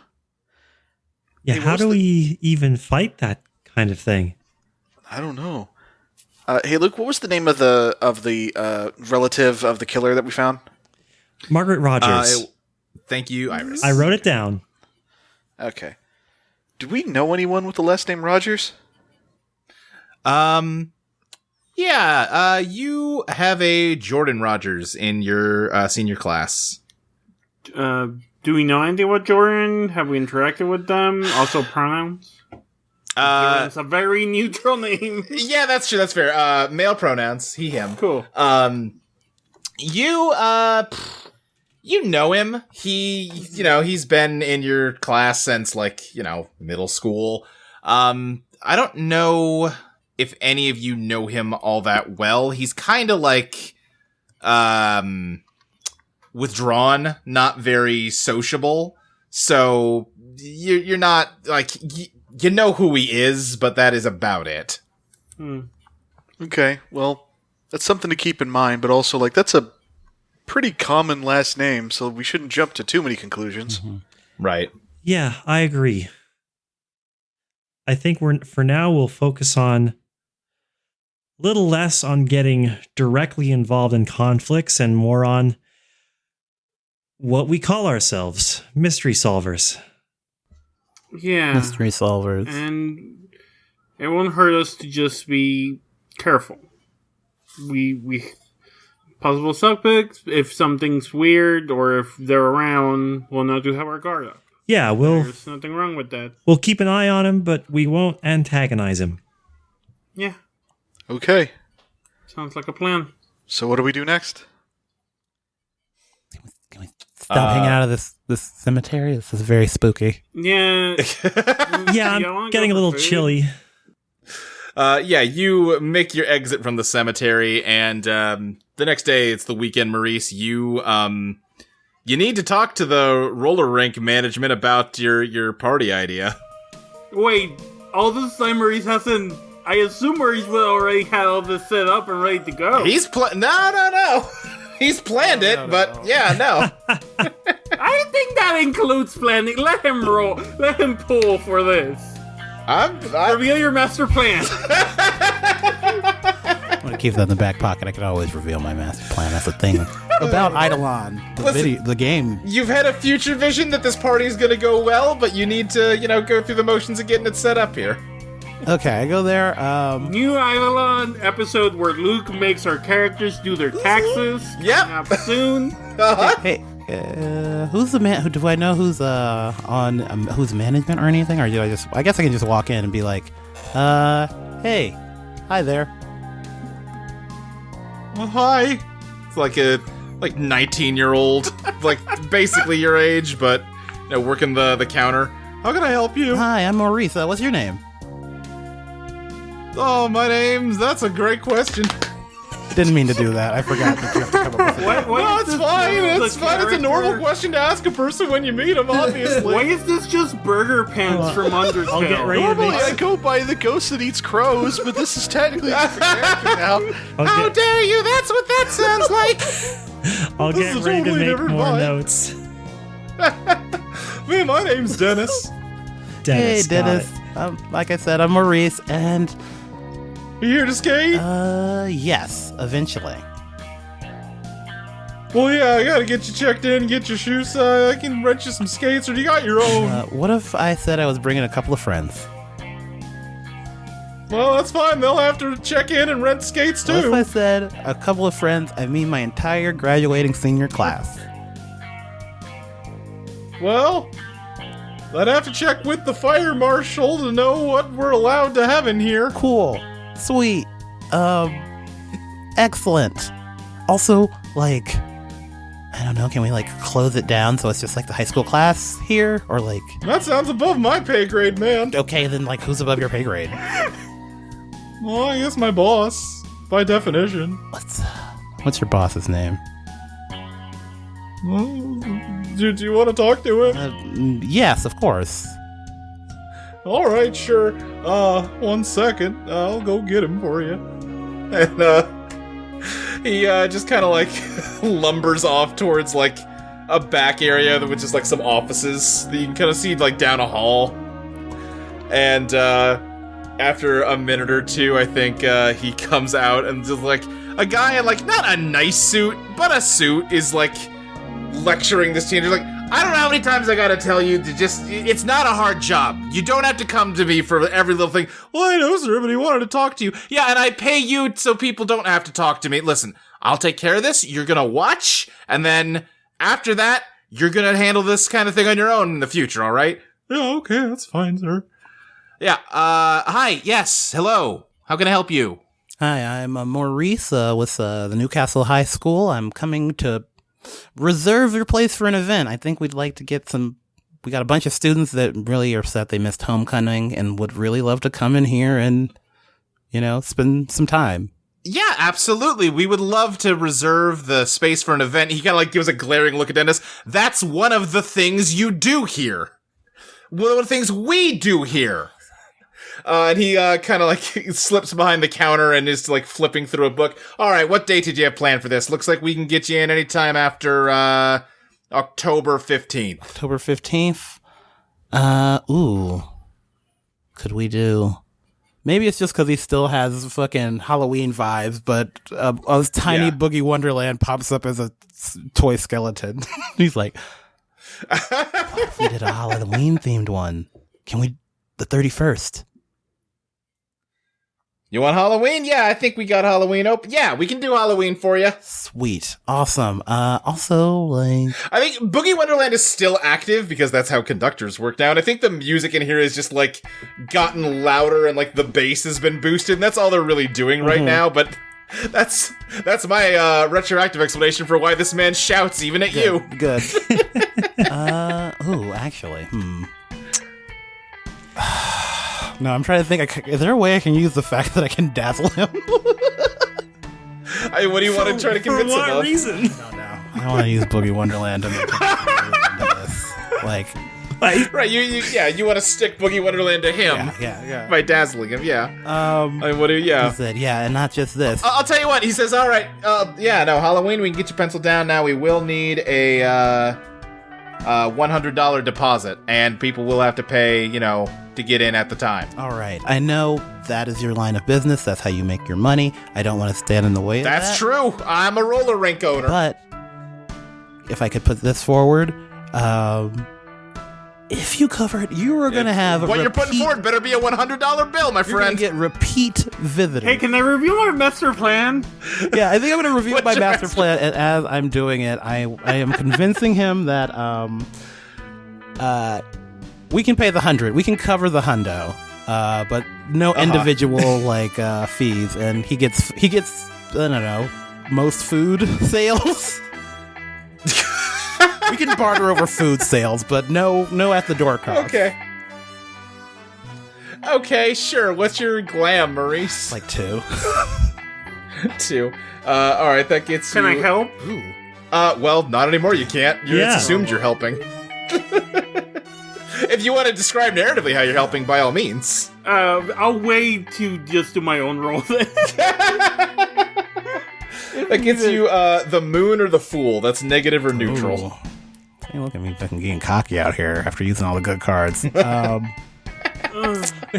Yeah, how do we even fight that kind of thing? I don't know. Hey, Luke, what was the name of the relative of the killer that we found? Margaret Rogers. Thank you, Iris. I wrote it down. Okay. Do we know anyone with the last name Rogers? Yeah, you have a Jordan Rogers in your senior class. Do we know anything about Jordan? Have we interacted with them? Also pronouns? It's a very neutral name. Yeah, that's true. That's fair. Male pronouns. He, him. Cool. You know him. He's been in your class since, middle school. I don't know if any of you know him all that well. He's kind of withdrawn, not very sociable. So you're not you know who he is, but that is about it. Okay, well, that's something to keep in mind, but also, that's a pretty common last name, so we shouldn't jump to too many conclusions. Mm-hmm. Right. Yeah, I agree. I think for now we'll focus on a little less on getting directly involved in conflicts and more on what we call ourselves, mystery solvers. Yeah. Mystery solvers. And it won't hurt us to just be careful. We possible suspects, if something's weird or if they're around, we'll know to have our guard up. Yeah, there's nothing wrong with that. We'll keep an eye on him, but we won't antagonize him. Yeah. Okay. Sounds like a plan. So what do we do next? Can we stop hanging out of this cemetery? This is very spooky. Yeah. Yeah, I'm getting a little chilly. You make your exit from the cemetery, and the next day, it's the weekend, Maurice. You need to talk to the roller rink management about your party idea. Wait, all this time Maurice hasn't... I assume Maurice would already had all this set up and ready to go. He's No. He's planned it, but yeah, no. I think that includes planning. Let him roll. Let him pull for this. Reveal your master plan. I'm gonna keep that in the back pocket. I could always reveal my master plan. That's the thing about Eidolon, the game. You've had a future vision that this party is gonna go well, but you need to, go through the motions of getting it set up here. Okay, I go there. New Eidolon episode where Luke makes our characters do their taxes. Yep. Up soon. Hey, who's the man? Do I know who's on who's management or anything? Or do I guess I can just walk in and be like, hey, hi there. Well, hi. It's like a 19-year-old, like basically your age, but working the counter. How can I help you? Hi, I'm Maurice. What's your name? Oh, my name's... That's a great question. Didn't mean to do that. I forgot that you have to come up with it. No, it's fine. It's fine. It's a normal question to ask a person when you meet them, obviously. Why is this just Burger Pants from Undertale? I'll get ready to Normally, make... I go by the ghost that eats crows, but this is technically a different character now. How dare you? That's what that sounds like. I'll This get is ready to totally make different more vibe. notes. Man, my name's Dennis. Dennis, Hey, Dennis. Like I said, I'm Maurice, and You here to skate? yes, eventually. Well, yeah, I gotta get you checked in, get your shoes. I can rent you some skates, or do you got your own? What if I said I was bringing a couple of friends? Well, that's fine. They'll have to check in and rent skates What if too. I said a couple of friends? I mean my entire graduating senior class. Well, I'd have to check with the fire marshal to know what we're allowed to have in here. Cool. Sweet. Excellent. Also, like, I don't know, can we, like, close it down so it's just like the high school class here? Or, like, That sounds above my pay grade, man. okay, then, like, who's above your pay grade? Well, I guess my boss, by definition. What's your boss's name? Well, do you want to talk to him? Yes, of course. All right, sure. 1 second. I'll go get him for you. And, he, just kind of, like, lumbers off towards, like, a back area which is, like, some offices that you can kind of see, like, down a hall. And, after a minute or two, I think, he comes out and just, like, a guy in, like, not a nice suit, but a suit is, like, lecturing this teenager, like, I don't know how many times I gotta tell you to just, it's not a hard job. You don't have to come to me for every little thing. Well, I know, sir, but he wanted to talk to you. Yeah, and I pay you so people don't have to talk to me. Listen, I'll take care of this. You're gonna watch, and then after that, you're gonna handle this kind of thing on your own in the future, all right? Yeah, okay, that's fine, sir. Yeah, hi, yes, hello. How can I help you? Hi, I'm Maurice with the Newcastle High School. I'm coming to reserve your place for an event. I think we'd like to get we got a bunch of students that really are upset they missed homecoming and would really love to come in here and, spend some time. Yeah, absolutely. We would love to reserve the space for an event. He kind of like gives a glaring look at Dennis. That's one of the things you do here. One of the things we do here. And he kind of like slips behind the counter and is like flipping through a book. All right, what date did you have planned for this? Looks like we can get you in anytime after October 15th. October 15th? Could we do... Maybe it's just because he still has fucking Halloween vibes, but a tiny Boogie Wonderland pops up as a toy skeleton. He's like, if we did a Halloween-themed one, can we... the 31st? You want Halloween? Yeah, I think we got Halloween open. Yeah, we can do Halloween for you. Sweet. Awesome. Also, like... I think Boogie Wonderland is still active because that's how conductors work now. And I think the music in here is just, like, gotten louder and, like, the bass has been boosted. And that's all they're really doing right now. But that's my retroactive explanation for why this man shouts even at you. Good. Actually, No, I'm trying to think. Is there a way I can use the fact that I can dazzle him? What do you want to try to convince him of? For what reason? No. I don't want to use Boogie Wonderland to make him into this. Like, right, you want to stick Boogie Wonderland to him. Yeah. By dazzling him, yeah. He said, yeah, and not just this. I'll tell you what, he says, all right, Halloween, we can get you penciled down now. We will need a $100 deposit, and people will have to pay, to get in at the time. All right. I know that is your line of business. That's how you make your money. I don't want to stand in the way of that. That's true. I'm a roller rink owner. But if I could put this forward, if you cover it, you are going to have what you're putting forward better be a $100 bill, my You're friend. going to get repeat visitors. Hey, can I review my master plan? Yeah, I think I'm going to review What's my your master plan, and as I'm doing it, I am convincing him that we can pay the 100, we can cover the hundo, but no individual fees, and he gets I don't know, most food sales. We can barter over food sales, but no at the door cost. Okay, sure. What's your glam, Maurice? Like 2. 2. All right, that gets Can you. I help? Ooh. Well, not anymore. You can't. It's assumed you're helping. If you want to describe narratively how you're helping, by all means. I'll wait to just do my own role then. That gets you the moon or the fool. That's negative or neutral. Ooh. Hey, look at me fucking getting cocky out here after using all the good cards. Wait,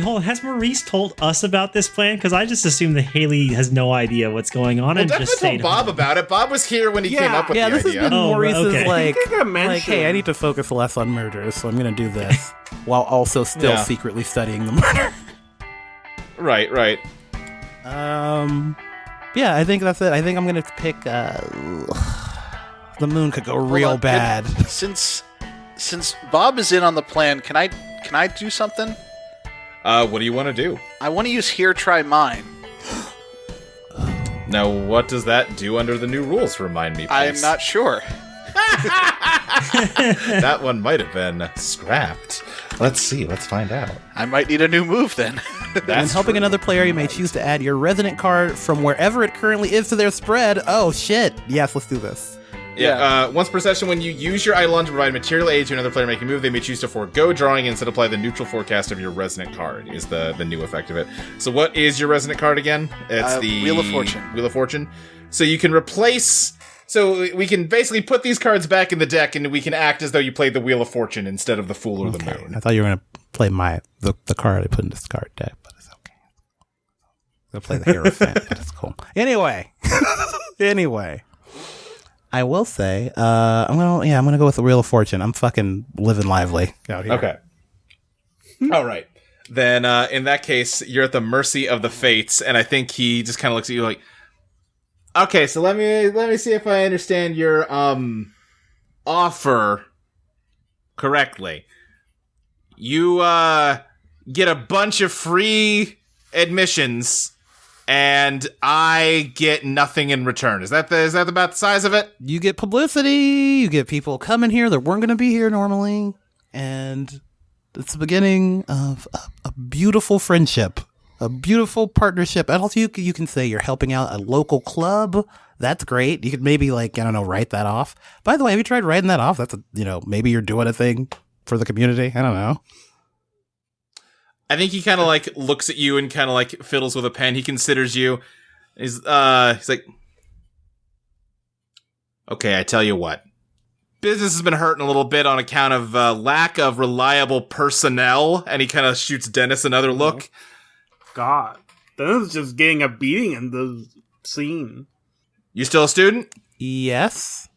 hold on. Has Maurice told us about this plan? Because I just assume that Haley has no idea what's going on and Definitely just stayed told Bob home. about it. Bob was here when he came up with the this idea. has been Maurice's okay. I think I got like, hey, I need to focus less on murders, so I'm going to do this while also still secretly studying the murder. Right. Yeah, I think that's it. I think I'm going to pick the moon could go real bad. Since Bob is in on the plan, can I do something? What do you want to do? I want to use Here Try Mine. Now, what does that do under the new rules? Remind me, please. I am not sure. That one might have been scrapped. Let's see. Let's find out. I might need a new move then. When helping another player, you may choose to add your resident card from wherever it currently is to their spread. Oh, shit. Yes, let's do this. Yeah. Once per session, when you use your Eidolon to provide material aid to another player making a move, they may choose to forego drawing and instead apply the neutral forecast of your resonant card, is the new effect of it. So what is your resonant card again? It's the Wheel of Fortune. Wheel of Fortune. So you can replace... So we can basically put these cards back in the deck and we can act as though you played the Wheel of Fortune instead of the Fool or the Moon. I thought you were going to play the card I put in this card deck, but it's okay. I'm going to play the Hierophant, but it's cool. Anyway. I will say, I'm gonna go with the Wheel of Fortune. I'm fucking living lively out here. Okay. All right. Then in that case, you're at the mercy of the fates, and I think he just kind of looks at you like, okay, so let me see if I understand your offer correctly. You get a bunch of free admissions, and I get nothing in return. Is that about the size of it? You get publicity. You get people coming here that weren't going to be here normally, and it's the beginning of a beautiful friendship. A beautiful partnership. And also you can say you're helping out a local club. That's great. You could maybe write that off. By the way, have you tried writing that off? That's maybe you're doing a thing for the community. I don't know. I think he kind of looks at you and kind of fiddles with a pen. He considers you. He's like, okay, I tell you what. Business has been hurting a little bit on account of lack of reliable personnel. And he kind of shoots Dennis another look. God, Dennis is just getting a beating in the scene. You still a student? Yes.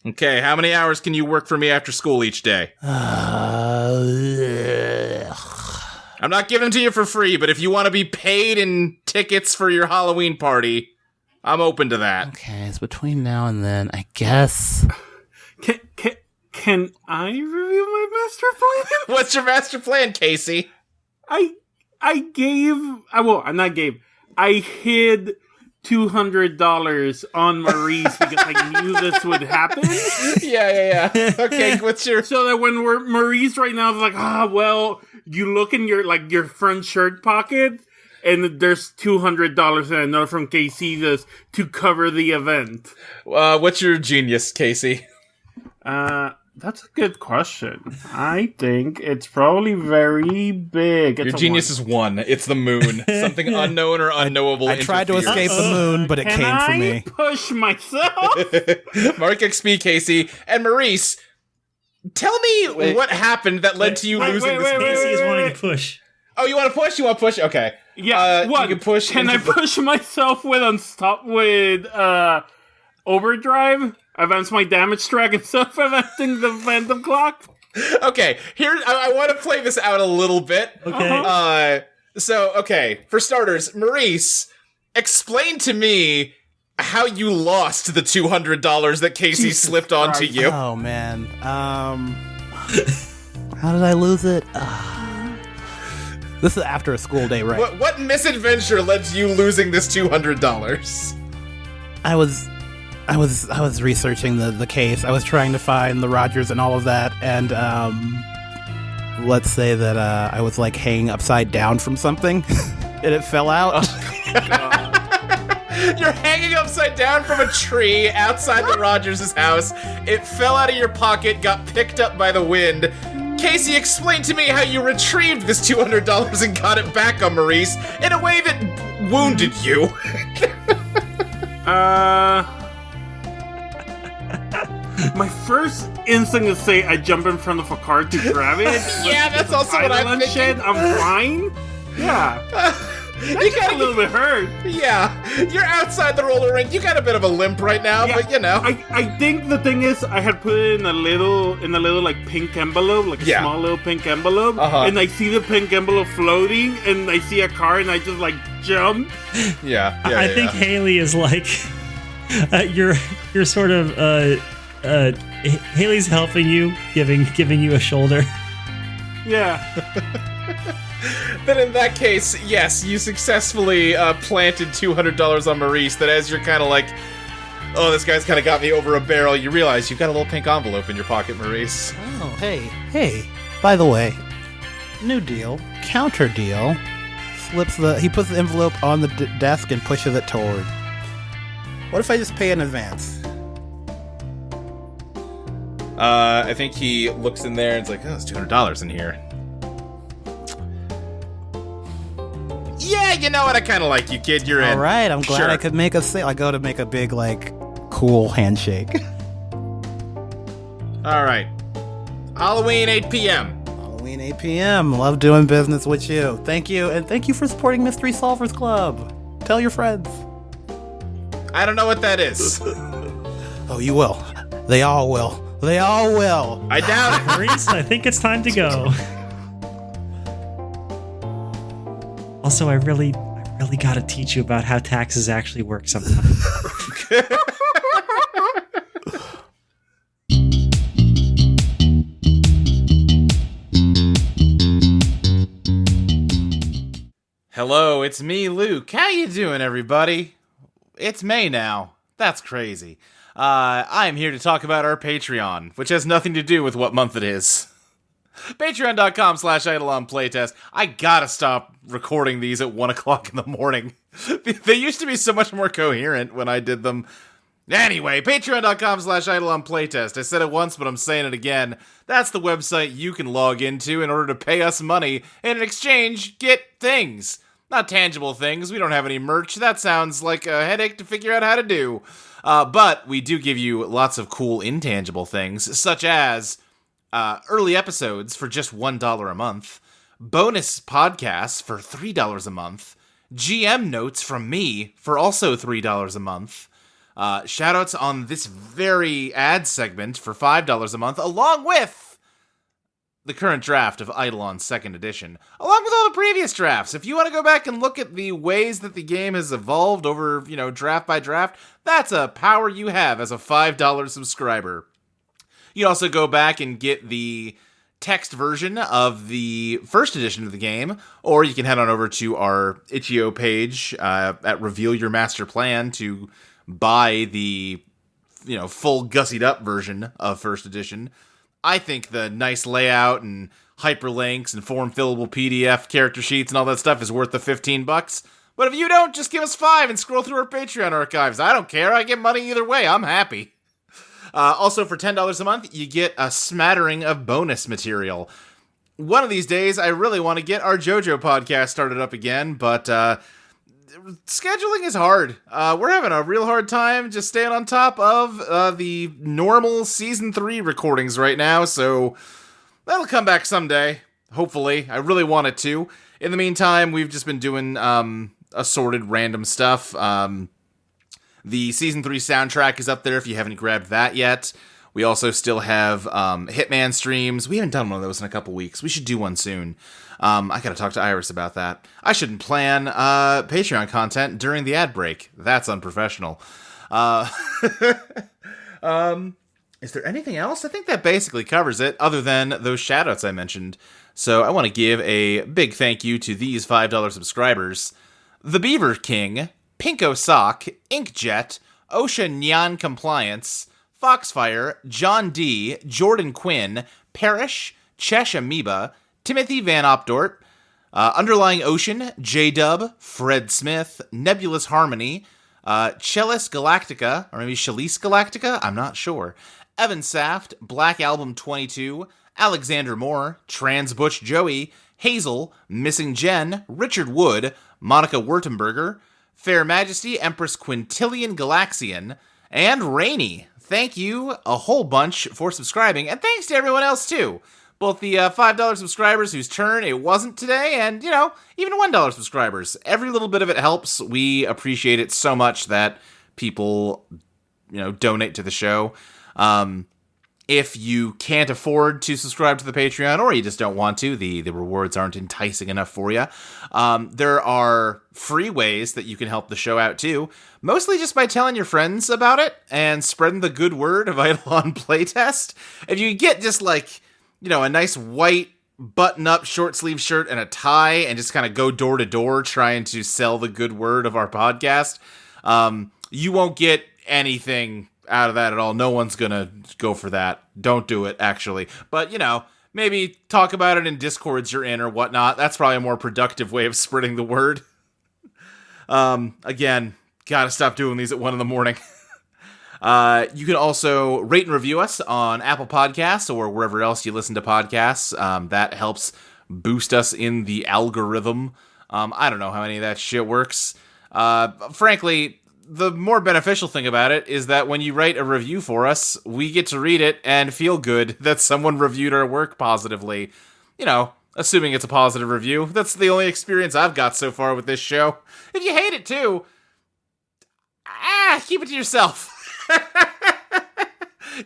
Okay, how many hours can you work for me after school each day? I'm not giving them to you for free, but if you want to be paid in tickets for your Halloween party, I'm open to that. Okay, it's between now and then, I guess. Can I review my master plan? What's your master plan, Casey? I hid $200 on Maurice because I knew this would happen. Yeah. Okay, what's your... So that when Maurice right now is like, you look in your front shirt pocket, and there's $200 and another from KC just to cover the event. What's your genius, Casey? That's a good question. I think it's probably very big. Your genius is 1. It's the moon. Something unknown or unknowable. I tried to escape the moon, but it came for me. Push myself? Mark XP, Casey. And Maurice, Tell me what happened that led to you losing this. Casey is wanting to push. Oh, you want to push? You want to push? Okay. Yeah. You can push. Can I push myself with overdrive? Advance my damage track instead of advancing the Phantom Clock? Okay, here, I want to play this out a little bit. Okay. Okay, for starters, Maurice, explain to me how you lost the $200 that Casey slipped onto you. Oh, man. How did I lose it? This is after a school day, right? What misadventure led to you losing this $200? I was researching the case. I was trying to find the Rogers and all of that, and let's say that I was like hanging upside down from something, and it fell out. You're hanging upside down from a tree outside the Rogers' house. It fell out of your pocket, got picked up by the wind. Casey, explain to me how you retrieved this $200 and got it back on Maurice in a way that wounded you. My first instinct is say I jump in front of a car to grab it. Yeah, that's also what I'm thinking. Shit, I'm fine. Yeah. You got a little bit hurt. Yeah, you're outside the roller rink. You got a bit of a limp right now, Yeah, but you know. I think the thing is, I had put it in a little like pink envelope, like a small little pink envelope, and I see the pink envelope floating, and I see a car, and I just like jump. Yeah. I think Haley is like, you're sort of Haley's helping you, giving you a shoulder. Yeah. Then in that case, yes, you successfully planted $200 on Maurice, that as you're kind of like, oh, this guy's kind of got me over a barrel, you realize you've got a little pink envelope in your pocket, Maurice. Oh, hey, by the way, new deal, counter deal, he puts the envelope on the desk and pushes it toward. What if I just pay in advance? I think he looks in there and it's like, oh, there's $200 in here. Yeah, you know what? I kind of like you, kid. You're in. All right, I'm glad Sure. I could make a sale. I go to make a big, cool handshake. All right. Halloween, 8 p.m. Halloween, 8 p.m. Love doing business with you. Thank you, and thank you for supporting Mystery Solvers Club. Tell your friends. I don't know what that is. Oh, you will. They all will. They all will. I doubt it. Maurice, I think it's time to go. Also, I really gotta teach you about how taxes actually work sometimes. Hello, it's me, Luke. How you doing, everybody? It's May now. That's crazy. I am here to talk about our Patreon, which has nothing to do with what month it is. Patreon.com/Eidolon Playtest. I gotta stop recording these at 1 o'clock in the morning. They used to be so much more coherent when I did them. Anyway, Patreon.com/Eidolon Playtest. I said it once, but I'm saying it again. That's the website you can log into in order to pay us money, and in exchange, get things. Not tangible things. We don't have any merch. That sounds like a headache to figure out how to do. But we do give you lots of cool intangible things, such as early episodes for just $1 a month, bonus podcasts for $3 a month, GM notes from me for also $3 a month, shoutouts on this very ad segment for $5 a month, along with the current draft of Eidolon 2nd Edition, along with all the previous drafts. If you want to go back and look at the ways that the game has evolved over, draft by draft, that's a power you have as a $5 subscriber. You can also go back and get the text version of the first edition of the game, or you can head on over to our itch.io page at Reveal Your Master Plan to buy the full gussied up version of first edition. I think the nice layout and hyperlinks and form fillable PDF character sheets and all that stuff is worth the $15. But if you don't, just give us $5 and scroll through our Patreon archives. I don't care. I get money either way. I'm happy. Also, for $10 a month, you get a smattering of bonus material. One of these days, I really want to get our JoJo podcast started up again, but scheduling is hard. We're having a real hard time just staying on top of the normal season 3 recordings right now, so that'll come back someday. Hopefully. I really want it to. In the meantime, we've just been doing assorted random stuff. The season 3 soundtrack is up there if you haven't grabbed that yet. We also still have Hitman streams. We haven't done one of those in a couple weeks. We should do one soon. I gotta talk to Iris about that. I shouldn't plan Patreon content during the ad break. That's unprofessional. Is there anything else? I think that basically covers it, other than those shoutouts I mentioned. So I want to give a big thank you to these $5 subscribers. The Beaver King, Pinko Sock, Inkjet, Ocean Nyan Compliance, Foxfire, John D, Jordan Quinn, Parrish, Chesh Amoeba, Timothy Van Opdort, Underlying Ocean, J-Dub, Fred Smith, Nebulous Harmony, Chelis Galactica, or maybe Chelis Galactica, I'm not sure, Evan Saft, Black Album 22, Alexander Moore, Trans Butch Joey, Hazel, Missing Jen, Richard Wood, Monica Wurtemberger, Fair Majesty, Empress Quintillion Galaxian, and Rainy. Thank you a whole bunch for subscribing, and thanks to everyone else too. Both the $5 subscribers whose turn it wasn't today, and, even $1 subscribers. Every little bit of it helps. We appreciate it so much that people, donate to the show. If you can't afford to subscribe to the Patreon, or you just don't want to, the rewards aren't enticing enough for you, there are free ways that you can help the show out too, mostly just by telling your friends about it and spreading the good word of Eidolon Playtest. If you get just a nice white button-up short sleeve shirt and a tie and just kind of go door to door trying to sell the good word of our podcast, you won't get anything out of that at all. No one's gonna go for that. Don't do it, actually. But, maybe talk about it in Discords you're in or whatnot. That's probably a more productive way of spreading the word. Again, gotta stop doing these at 1 a.m. You can also rate and review us on Apple Podcasts or wherever else you listen to podcasts. That helps boost us in the algorithm. I don't know how any of that shit works. Frankly, the more beneficial thing about it is that when you write a review for us, we get to read it and feel good that someone reviewed our work positively. Assuming it's a positive review. That's the only experience I've got so far with this show. If you hate it too, keep it to yourself.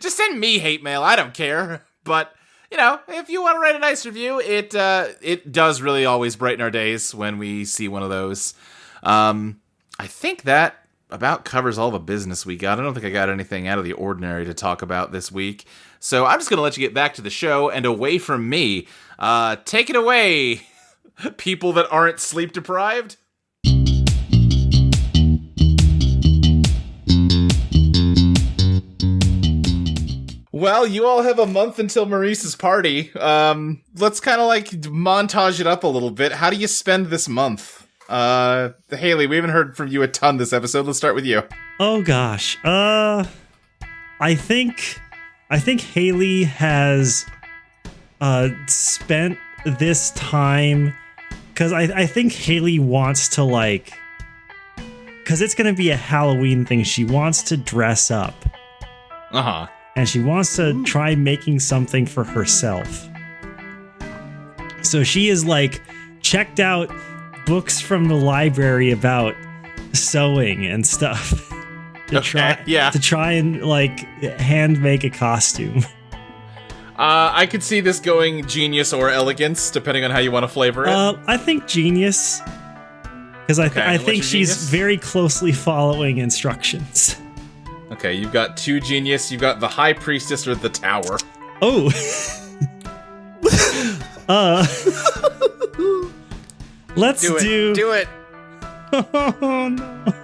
Just send me hate mail. I don't care. But, if you want to write a nice review, it does really always brighten our days when we see one of those. I think that about covers all the business we got. I don't think I got anything out of the ordinary to talk about this week. So I'm just going to let you get back to the show and away from me. Take it away, people that aren't sleep deprived. Well, you all have a month until Maurice's party. Let's kind of montage it up a little bit. How do you spend this month? Haley, we haven't heard from you a ton this episode. Let's start with you. Oh gosh. I think Haley has spent this time because I think Haley wants to because it's gonna be a Halloween thing. She wants to dress up. Uh-huh. And she wants to try making something for herself. So she is checked out books from the library about sewing and stuff to try and hand make a costume. I could see this going genius or elegance, depending on how you want to flavor it. I think genius, because I think she's genius? very closely following instructions. Okay, you've got 2 genius. You've got the High Priestess or the Tower. Oh. Let's do it. Oh no.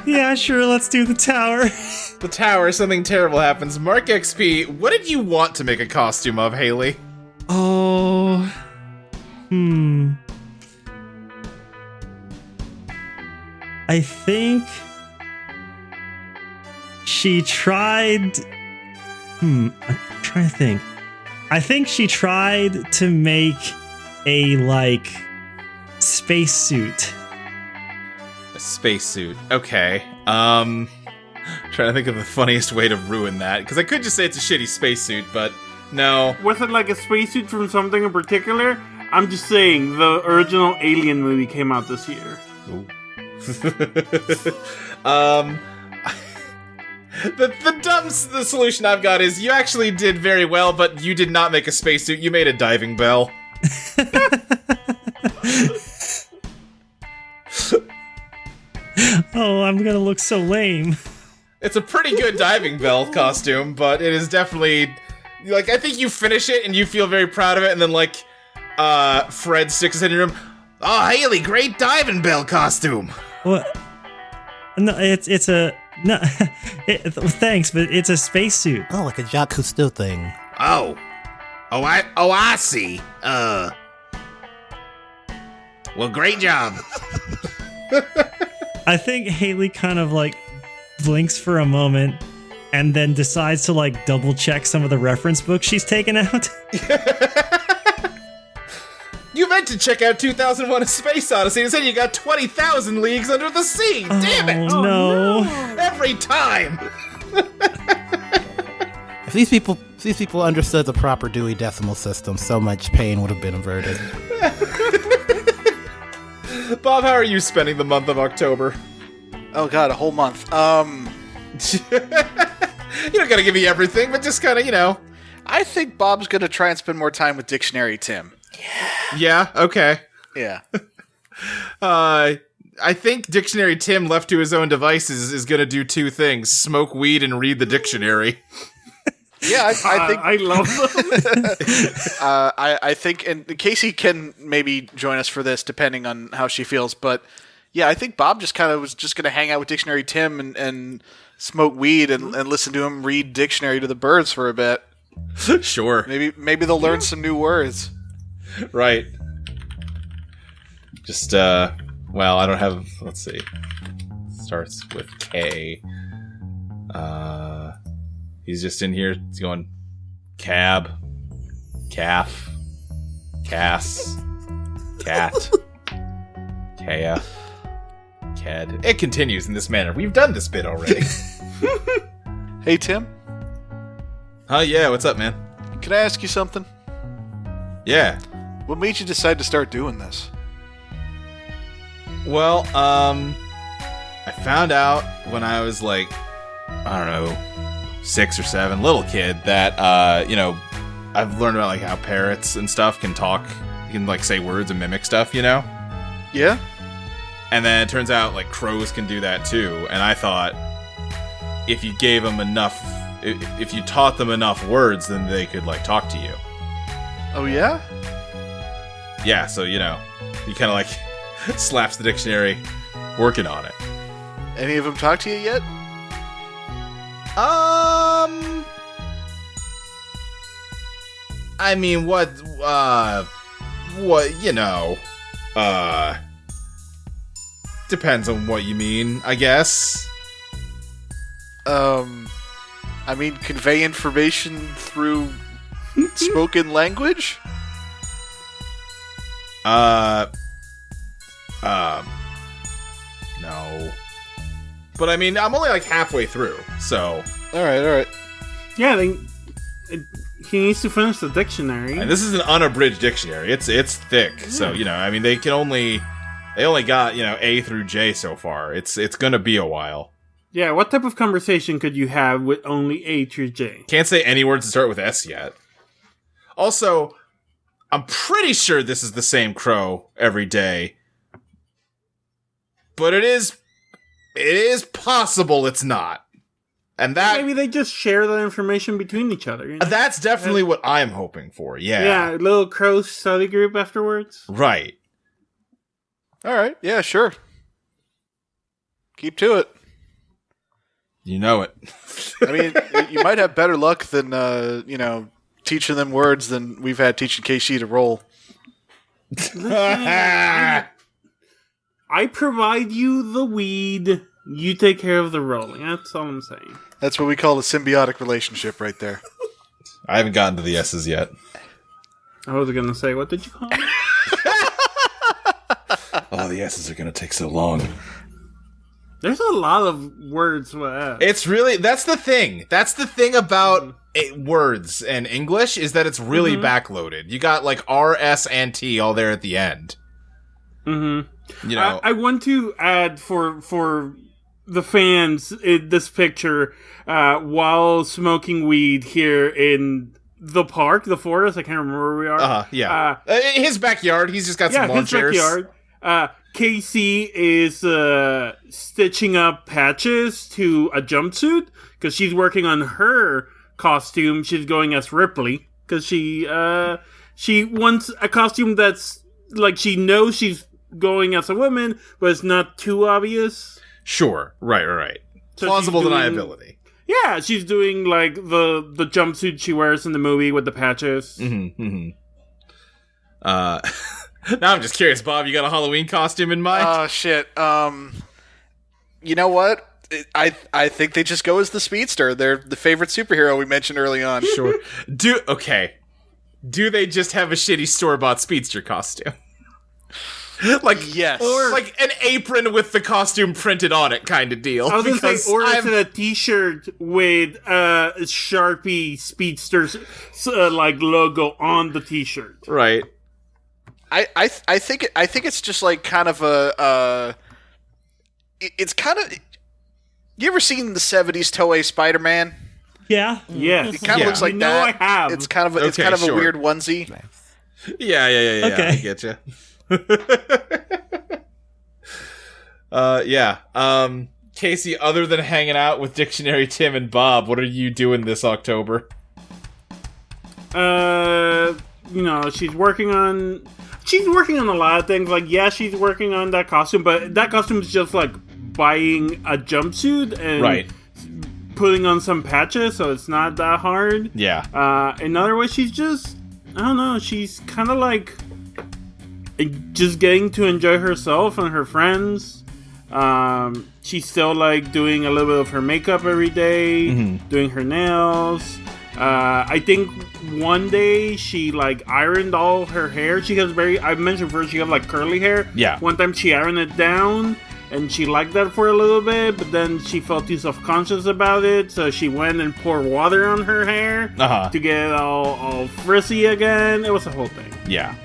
Yeah, sure, let's do the Tower. The Tower, something terrible happens. Mark XP, what did you want to make a costume of, Haley? Oh. I think she tried... I'm trying to think. I think she tried to make a, spacesuit. A spacesuit. Okay. Trying to think of the funniest way to ruin that, because I could just say it's a shitty spacesuit, but no. Was it like a spacesuit from something in particular? I'm just saying, the original Alien movie came out this year. The solution I've got is you actually did very well, but you did not make a spacesuit. You made a diving bell. Oh, I'm gonna look so lame. It's a pretty good diving bell costume, but it is definitely like I think you finish it and you feel very proud of it, and then like Fred sticks his head in your room. Oh, Haley, great diving bell costume. What? No, it's a no. Thanks, but it's a spacesuit. Oh, like a Jacques Cousteau thing. I see. Well, great job. I think Haley kind of like blinks for a moment and then decides to like double check some of the reference books she's taken out. You meant to check out 2001: A Space Odyssey and said you got 20,000 leagues under the sea. Damn it! Oh no! Every time. If these people understood the proper Dewey Decimal System, so much pain would have been averted. Bob, how are you spending the month of October? Oh god, a whole month. You don't gotta give me everything, but just kind of, I think Bob's gonna try and spend more time with Dictionary Tim. Yeah, okay. Yeah. I think Dictionary Tim, left to his own devices, is gonna do two things: smoke weed and read the dictionary. Yeah, I think I love them. I think, and Casey can maybe join us for this, depending on how she feels. But yeah, I think Bob just kind of was just going to hang out with Dictionary Tim and smoke weed and listen to him read Dictionary to the Birds for a bit. Sure. Maybe they'll learn some new words. Right. Just well, I don't have. Let's see. Starts with K. He's just in here. He's going cab, calf, cass, cat, kaya, cad. It continues in this manner. We've done this bit already. Hey, Tim. Yeah, what's up, man? Can I ask you something? Yeah. What made you decide to start doing this? Well, I found out when I was like, I don't know, 6 or 7, little kid, that, I've learned about, like, how parrots and stuff can talk, can, like, say words and mimic stuff, Yeah? And then it turns out, like, crows can do that, too, and I thought, if you gave them enough, if you taught them enough words, then they could, like, talk to you. Oh, yeah? Yeah, so, he kind of, like, slaps the dictionary, working on it. Any of them talk to you yet? I mean, what, depends on what you mean, I guess. I mean, convey information through spoken language? No. But I mean, I'm only like halfway through, so. Alright. Yeah, he needs to finish the dictionary. And this is an unabridged dictionary. It's thick, so I mean, they only got A through J so far. It's gonna be a while. Yeah, what type of conversation could you have with only A through J? Can't say any words that start with S yet. Also, I'm pretty sure this is the same crow every day, but it is possible it's not. And that maybe they just share the information between each other. That's definitely what I'm hoping for. Yeah. Yeah, a little crow study group afterwards. Right. Alright, yeah, sure. Keep to it. You know it. I mean, you might have better luck than, teaching them words than we've had teaching KC to roll. I provide you the weed. You take care of the rolling. That's all I'm saying. That's what we call a symbiotic relationship right there. I haven't gotten to the S's yet. I was going to say, what did you call it? Oh, the S's are gonna take so long. There's a lot of words for that. It's really, that's the thing. That's the thing about words in English, is that it's really backloaded. You got like R, S, and T all there at the end. Mm-hmm. You know, I want to add for the fans in this picture, while smoking weed here in the park, the forest, I can't remember where we are. Yeah. His backyard, he's just got some lawn chairs. His backyard. Casey is stitching up patches to a jumpsuit because she's working on her costume. She's going as Ripley because she wants a costume that's like, she knows she's going as a woman, but it's not too obvious. Sure, right. So Plausible deniability. Yeah, she's doing like the jumpsuit she wears in the movie with the patches. Now I'm just curious, Bob, you got a Halloween costume in mind? Oh, shit. You know what? I think they just go as the Speedster. They're the favorite superhero we mentioned early on. Sure. Do they just have a shitty store-bought Speedster costume? Like, yes. Or like an apron with the costume printed on it kind of deal. I was going to say, or is it a t-shirt with Sharpie Speedster's like logo on the t-shirt? Right. I think it's just like kind of it's kind of, you ever seen the 70s Toei Spider-Man? Yeah. Yes. It kind of looks like that. I have. It's kind of a weird onesie. Yeah. Okay. I get you. Casey, other than hanging out with Dictionary Tim and Bob, what are you doing this October? She's working on a lot of things. Like, yeah, she's working on that costume, but that costume is just like buying a jumpsuit and putting on some patches, so it's not that hard. Yeah. In other ways, she's just, I don't know, she's kind of like just getting to enjoy herself and her friends. She's still like doing a little bit of her makeup every day, doing her nails. I think one day she like ironed all her hair. She has I mentioned first, she has like curly hair. Yeah. One time she ironed it down and she liked that for a little bit, but then she felt too self-conscious about it, so she went and poured water on her hair to get it all frizzy again. It was a whole thing. Yeah.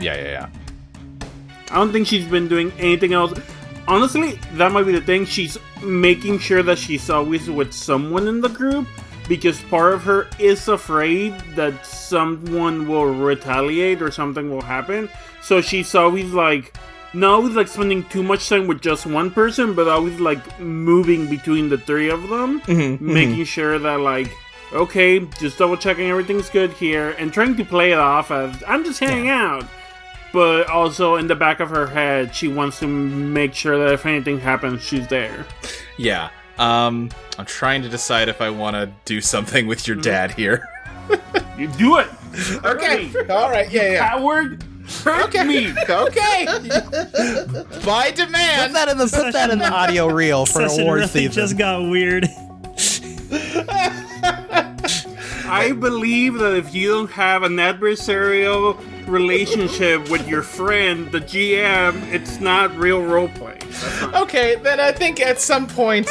I don't think she's been doing anything else. Honestly, that might be the thing. She's making sure that she's always with someone in the group, because part of her is afraid that someone will retaliate or something will happen. So she's always like, not always like spending too much time with just one person, but always like moving between the three of them, making sure that like, okay, just double checking everything's good here, and trying to play it off as, I'm just hanging out. But also in the back of her head, she wants to make sure that if anything happens, she's there. Yeah. I'm trying to decide if I want to do something with your dad here. You do it! Okay. All right. Yeah. Coward! Hurt me! Okay. By demand. Put that in the audio reel for Session award really season. just got weird. I believe that if you don't have an adversarial relationship with your friend, the GM, it's not real roleplay. Okay, then I think at some point,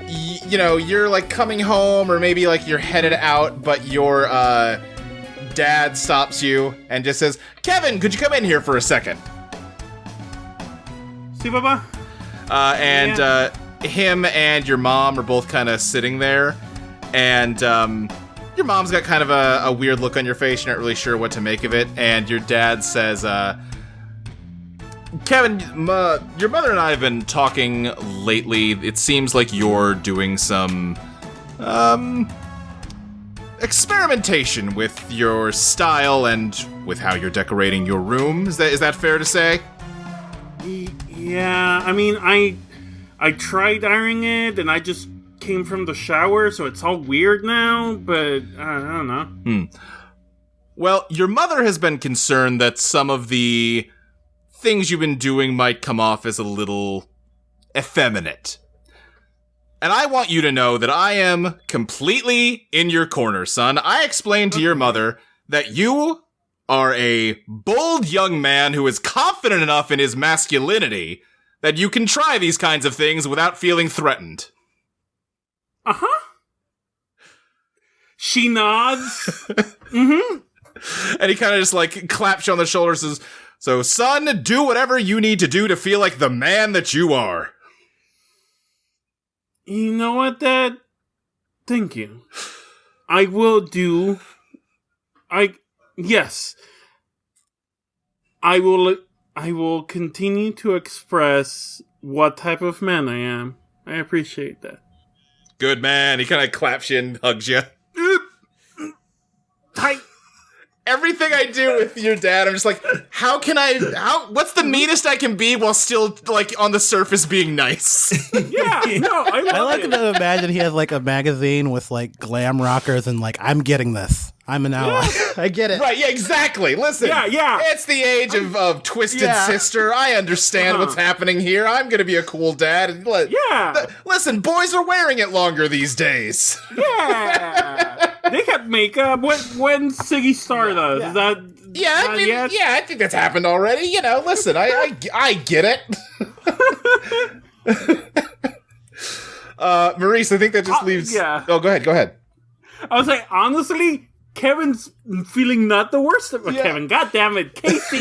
you're like coming home, or maybe like you're headed out, but your dad stops you and just says, "Kevin, could you come in here for a second?" See, Baba? Him and your mom are both kind of sitting there, and your mom's got kind of a weird look on your face. You're not really sure what to make of it, and your dad says, Kevin, your mother and I have been talking lately. It seems like you're doing some experimentation with your style and with how you're decorating your room. Is that fair to say? Yeah, I mean, I tried ironing it, and I just came from the shower, so it's all weird now, but I don't know. Well, your mother has been concerned that some of the things you've been doing might come off as a little effeminate. And I want you to know that I am completely in your corner, son. I explained to your mother that you are a bold young man who is confident enough in his masculinity that you can try these kinds of things without feeling threatened. Uh-huh. She nods. Mm-hmm. And he kind of just, like, claps you on the shoulder and says, so, son, do whatever you need to do to feel like the man that you are. You know what, Dad? Thank you. I will do... Yes. I will continue to express what type of man I am. I appreciate that. Good man. He kind of claps you and hugs you. Everything I do with your dad, I'm just like, what's the meanest I can be while still, like, on the surface being nice? Yeah, no, I like to imagine he has, like, a magazine with, like, glam rockers and, like, I'm getting this. I'm an ally. I get it. Right, yeah, exactly. Listen. Yeah. It's the age of Twisted Sister. I understand what's happening here. I'm going to be a cool dad. And listen, boys are wearing it longer these days. Yeah. They got makeup. When Siggy Stardust? Is that... I think that's happened already. You know, listen, I get it. Maurice, I think that just leaves... Yeah. Oh, go ahead. I was like, honestly... Kevin's feeling not the worst of Kevin. God damn it, Casey.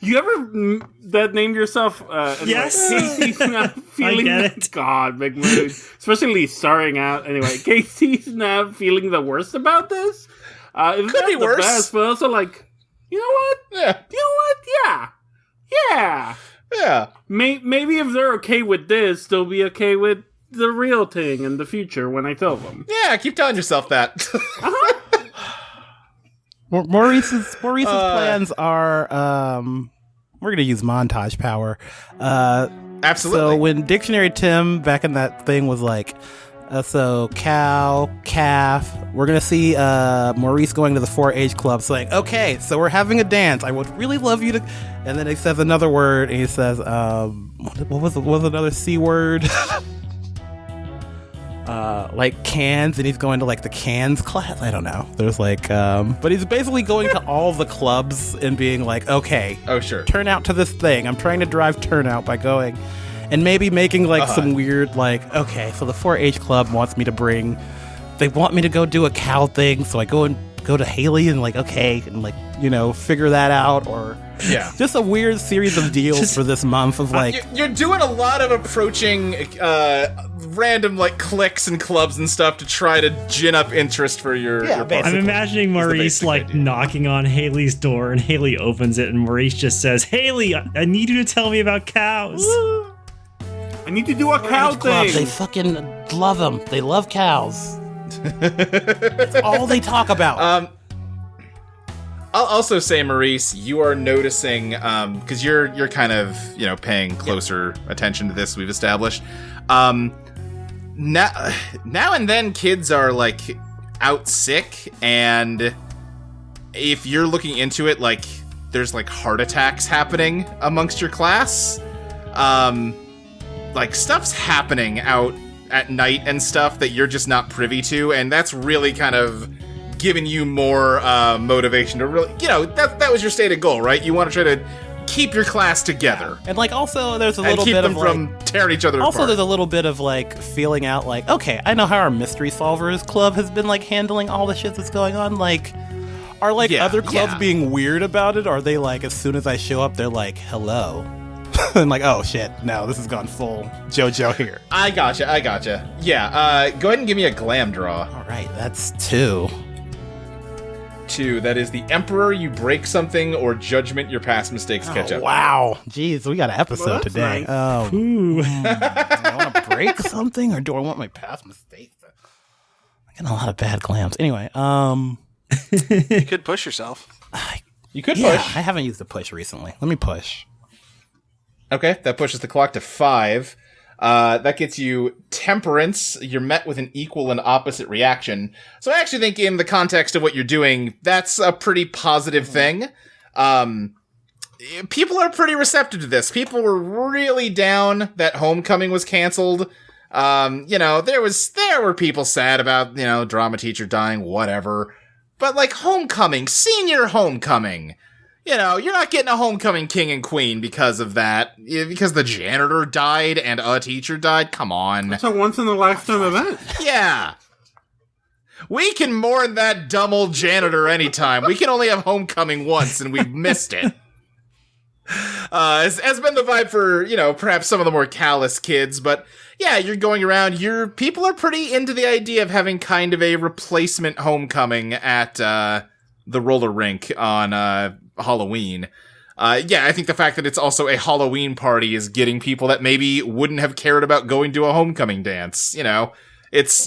You ever that named yourself? Yes. Casey's not feeling. I get it. God, big mood. Especially starting out. Anyway, Casey's not feeling the worst about this. It's Could not be the worse, best, but also like, you know what? Yeah. You know what? Yeah. Yeah. Maybe if they're okay with this, they'll be okay with the real thing in the future when I tell them. Yeah, keep telling yourself that. Maurice's plans are we're gonna use montage power. Absolutely. So when Dictionary Tim back in that thing was like, so cow, calf, we're gonna see Maurice going to the 4-H club saying, okay, so we're having a dance. I would really love you to, and then he says another word and he says, what was another C word? Like cans, and he's going to like the cans class. I don't know. There's like, but he's basically going to all the clubs and being like, okay, oh sure, turn out to this thing. I'm trying to drive turnout by going, and maybe making like some weird like, okay, so the 4-H club wants me to bring. They want me to go do a cow thing, so I go to Haley and like, okay, and like, you know, figure that out, or just a weird series of deals for this month of like you're doing a lot of approaching random like cliques and clubs and stuff to try to gin up interest for your partner. I'm imagining Maurice like knocking on Haley's door, and Haley opens it, and Maurice just says, Haley, I need you to tell me about cows. I need to do a cow thing. They fucking love them. They love cows. That's all they talk about. I'll also say, Maurice, you are noticing, because you're kind of, you know, paying closer attention to this, we've established. Now and then kids are, like, out sick, and if you're looking into it, like, there's, like, heart attacks happening amongst your class. Like, stuff's happening out at night and stuff that you're just not privy to, and that's really kind of giving you more motivation to really, you know, that was your stated goal, right? You want to try to keep your class together. And like also there's a little bit of from like, tearing each other also apart. There's a little bit of like feeling out like, okay, I know how our Mystery Solvers club has been like handling all the shit that's going on. Like, are like other clubs being weird about it? Or are they like, as soon as I show up, they're like, hello? And like, oh shit, no, this has gone full JoJo here. I gotcha. Yeah, go ahead and give me a glam draw. All right, that's 2. 2, that is the Emperor, you break something, or Judgment, your past mistakes catch up. Wow. Jeez, we got an episode today. Nice. Oh. Do I want to break something, or do I want my past mistakes? I'm getting a lot of bad glams. Anyway, You could push yourself. You could yeah, push. I haven't used the push recently. Let me push. Okay, that pushes the clock to 5. That gets you Temperance. You're met with an equal and opposite reaction. So I actually think in the context of what you're doing, that's a pretty positive thing. People are pretty receptive to this. People were really down that Homecoming was canceled. You know, there were people sad about, you know, drama teacher dying, whatever. But, like, homecoming, senior homecoming. You know, you're not getting a homecoming king and queen because of that. Because the janitor died and a teacher died. Come on. It's a once-in-a-lifetime event. Yeah. We can mourn that dumb old janitor anytime. We can only have homecoming once, and we've missed it. Has been the vibe for, you know, perhaps some of the more callous kids, but yeah, you're going around, people are pretty into the idea of having kind of a replacement homecoming at, the roller rink on, Halloween. Yeah, I think the fact that it's also a Halloween party is getting people that maybe wouldn't have cared about going to a homecoming dance, you know?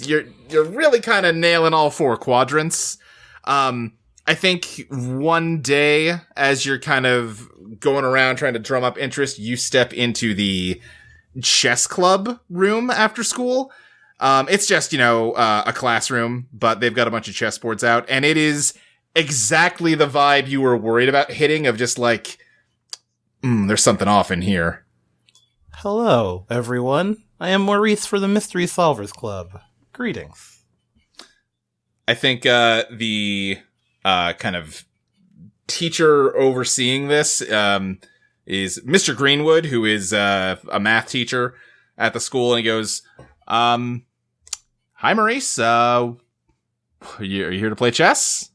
You're really kind of nailing all four quadrants. I think one day, as you're kind of going around trying to drum up interest, you step into the chess club room after school. It's just, you know, a classroom, but they've got a bunch of chessboards out, and it is exactly the vibe you were worried about hitting, of just like, there's something off in here. Hello, everyone. I am Maurice for the Mystery Solvers Club. Greetings. I think the kind of teacher overseeing this is Mr. Greenwood, who is a math teacher at the school, and he goes, "Hi, Maurice. Are you here to play chess?"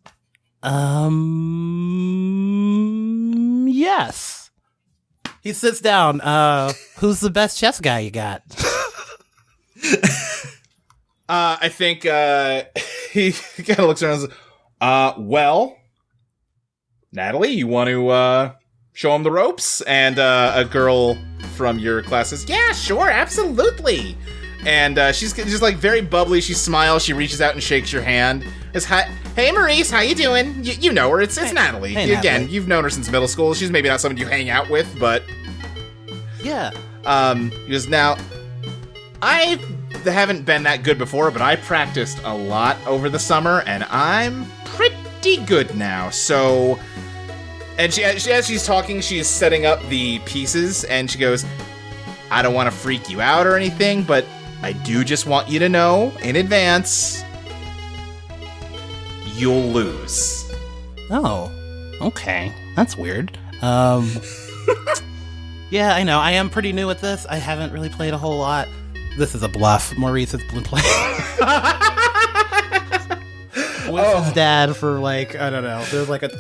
Yes. He sits down. Who's the best chess guy you got? I think he kind of looks around and says, well, Natalie, you want to show him the ropes? And a girl from your class says, yeah, sure, absolutely. And she's just like very bubbly. She smiles. She reaches out and shakes your hand. Says, hey, Maurice, how you doing? You know her. It's Natalie. Hey, Again, Natalie. You've known her since middle school. She's maybe not someone you hang out with, but Yeah. he goes, now, I haven't been that good before, but I practiced a lot over the summer, and I'm pretty good now. So, and as she's talking, she's setting up the pieces, and she goes, I don't want to freak you out or anything, but I do just want you to know in advance, you'll lose. Oh, okay. That's weird. Yeah, I know. I am pretty new at this. I haven't really played a whole lot. This is a bluff. Maurice has been playing with his dad for like, I don't know. There's like a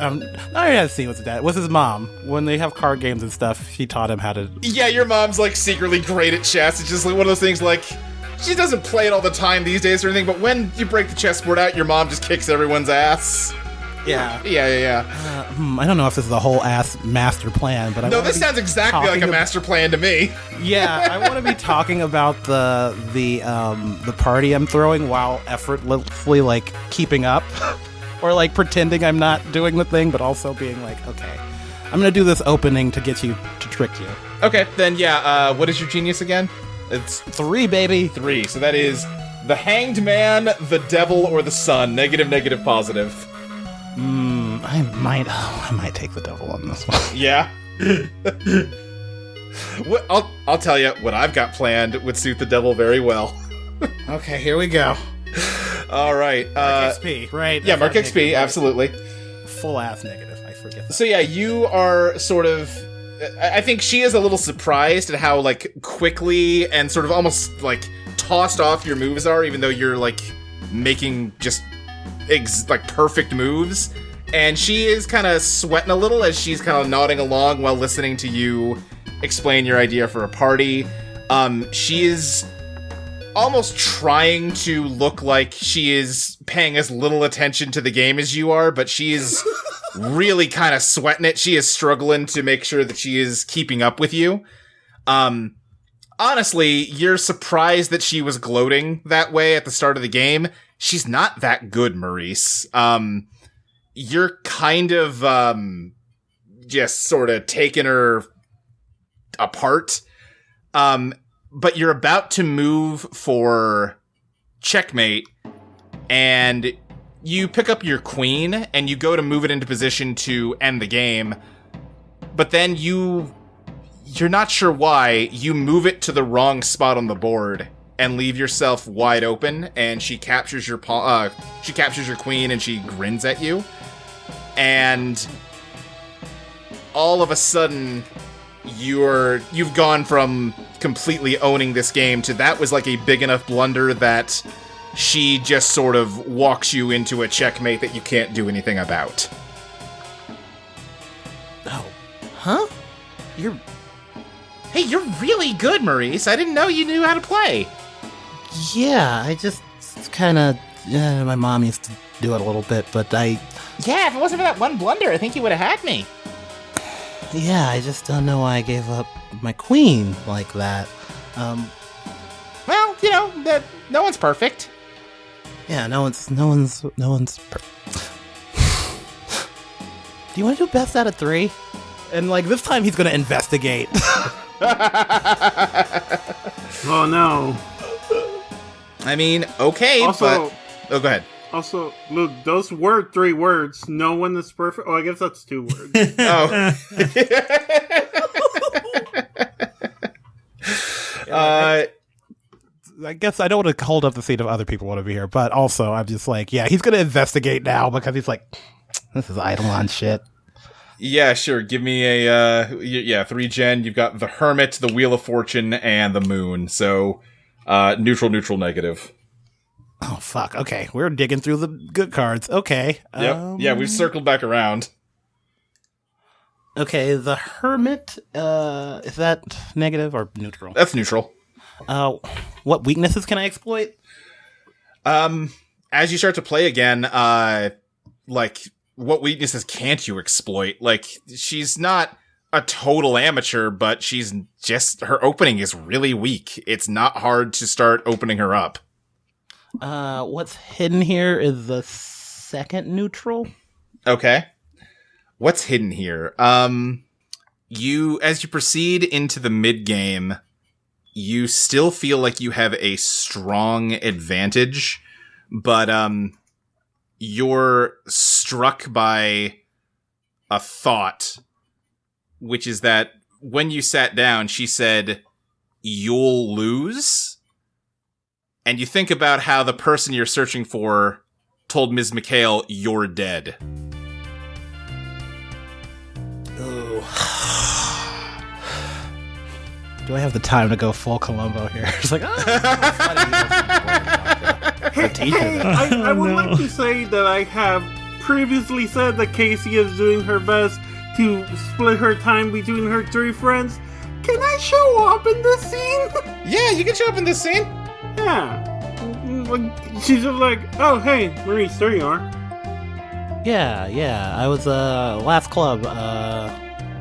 I haven't seen with his dad. With his mom. When they have card games and stuff, she taught him how to. Yeah, your mom's like secretly great at chess. It's just like one of those things like, she doesn't play it all the time these days or anything, but when you break the chessboard out, your mom just kicks everyone's ass. Yeah. Yeah. I don't know if this is a whole ass master plan, but No, this sounds exactly like a master plan to me. Yeah, I want to be talking about the party I'm throwing while effortlessly like keeping up, or like pretending I'm not doing the thing, but also being like, okay, I'm gonna do this opening to get you to trick you. Okay, then yeah. What is your genius again? It's 3, baby. 3. So that is the Hanged Man, the Devil, or the Sun. Negative, negative, positive. I might take the devil on this one. Yeah. I'll tell you what I've got planned would suit the devil very well. Okay, here we go. All right. Mark XP, right? Yeah, Mark XP, absolutely. Full ass negative. I forget that. So yeah, you are sort of. I think she is a little surprised at how like quickly and sort of almost like tossed off your moves are, even though you're like making just like perfect moves. And she is kind of sweating a little as she's kind of nodding along while listening to you explain your idea for a party. She is almost trying to look like she is paying as little attention to the game as you are, but she is really kind of sweating it. She is struggling to make sure that she is keeping up with you. Honestly, you're surprised that she was gloating that way at the start of the game. She's not that good, Maurice. You're kind of, just sort of taking her apart. But you're about to move for checkmate, and you pick up your queen, and you go to move it into position to end the game. But then you're not sure why, you move it to the wrong spot on the board, and leave yourself wide open, and she captures your she captures your queen, and she grins at you, and all of a sudden you've gone from completely owning this game to that was like a big enough blunder that she just sort of walks you into a checkmate that you can't do anything about. Oh. Huh? Hey, you're really good, Maurice. I didn't know you knew how to play. Yeah, I just kind of... my mom used to do it a little bit, but Yeah, if it wasn't for that one blunder, I think you would have had me. Yeah, I just don't know why I gave up my queen like that. Well, no one's perfect. Yeah, no one's Do you want to do best out of 3? And like this time he's gonna investigate. Oh no. I mean, okay, Also- but... Oh, go ahead. Also, look, those were 3 words. No one is perfect. Oh, I guess that's 2 words. Oh. I guess I don't want to hold up the seat if other people want to be here, but also I'm just like, yeah, he's gonna investigate now because he's like, this is Eidolon shit. Yeah, sure. Give me a 3 gen. You've got the Hermit, the Wheel of Fortune, and the Moon. So, neutral, negative. Oh fuck. Okay, we're digging through the good cards. Okay. Yep. Yeah, we've circled back around. Okay, the Hermit. Is that negative or neutral? That's neutral. What weaknesses can I exploit? As you start to play again, what weaknesses can't you exploit? Like, she's not a total amateur, but she's just, her opening is really weak. It's not hard to start opening her up. What's hidden here is the second neutral. Okay. What's hidden here? As you proceed into the mid-game, you still feel like you have a strong advantage, but, you're struck by a thought, which is that when you sat down, she said, "You'll lose." And you think about how the person you're searching for told Ms. McHale, "You're dead." Ooh. Do I have the time to go full Columbo here? It's like, Hey, I would like to say that I have previously said that Casey is doing her best to split her time between her 3 friends. Can I show up in this scene? Yeah, you can show up in this scene. Yeah. She's just like, oh, hey, Maurice, there you are. Yeah. I was last club.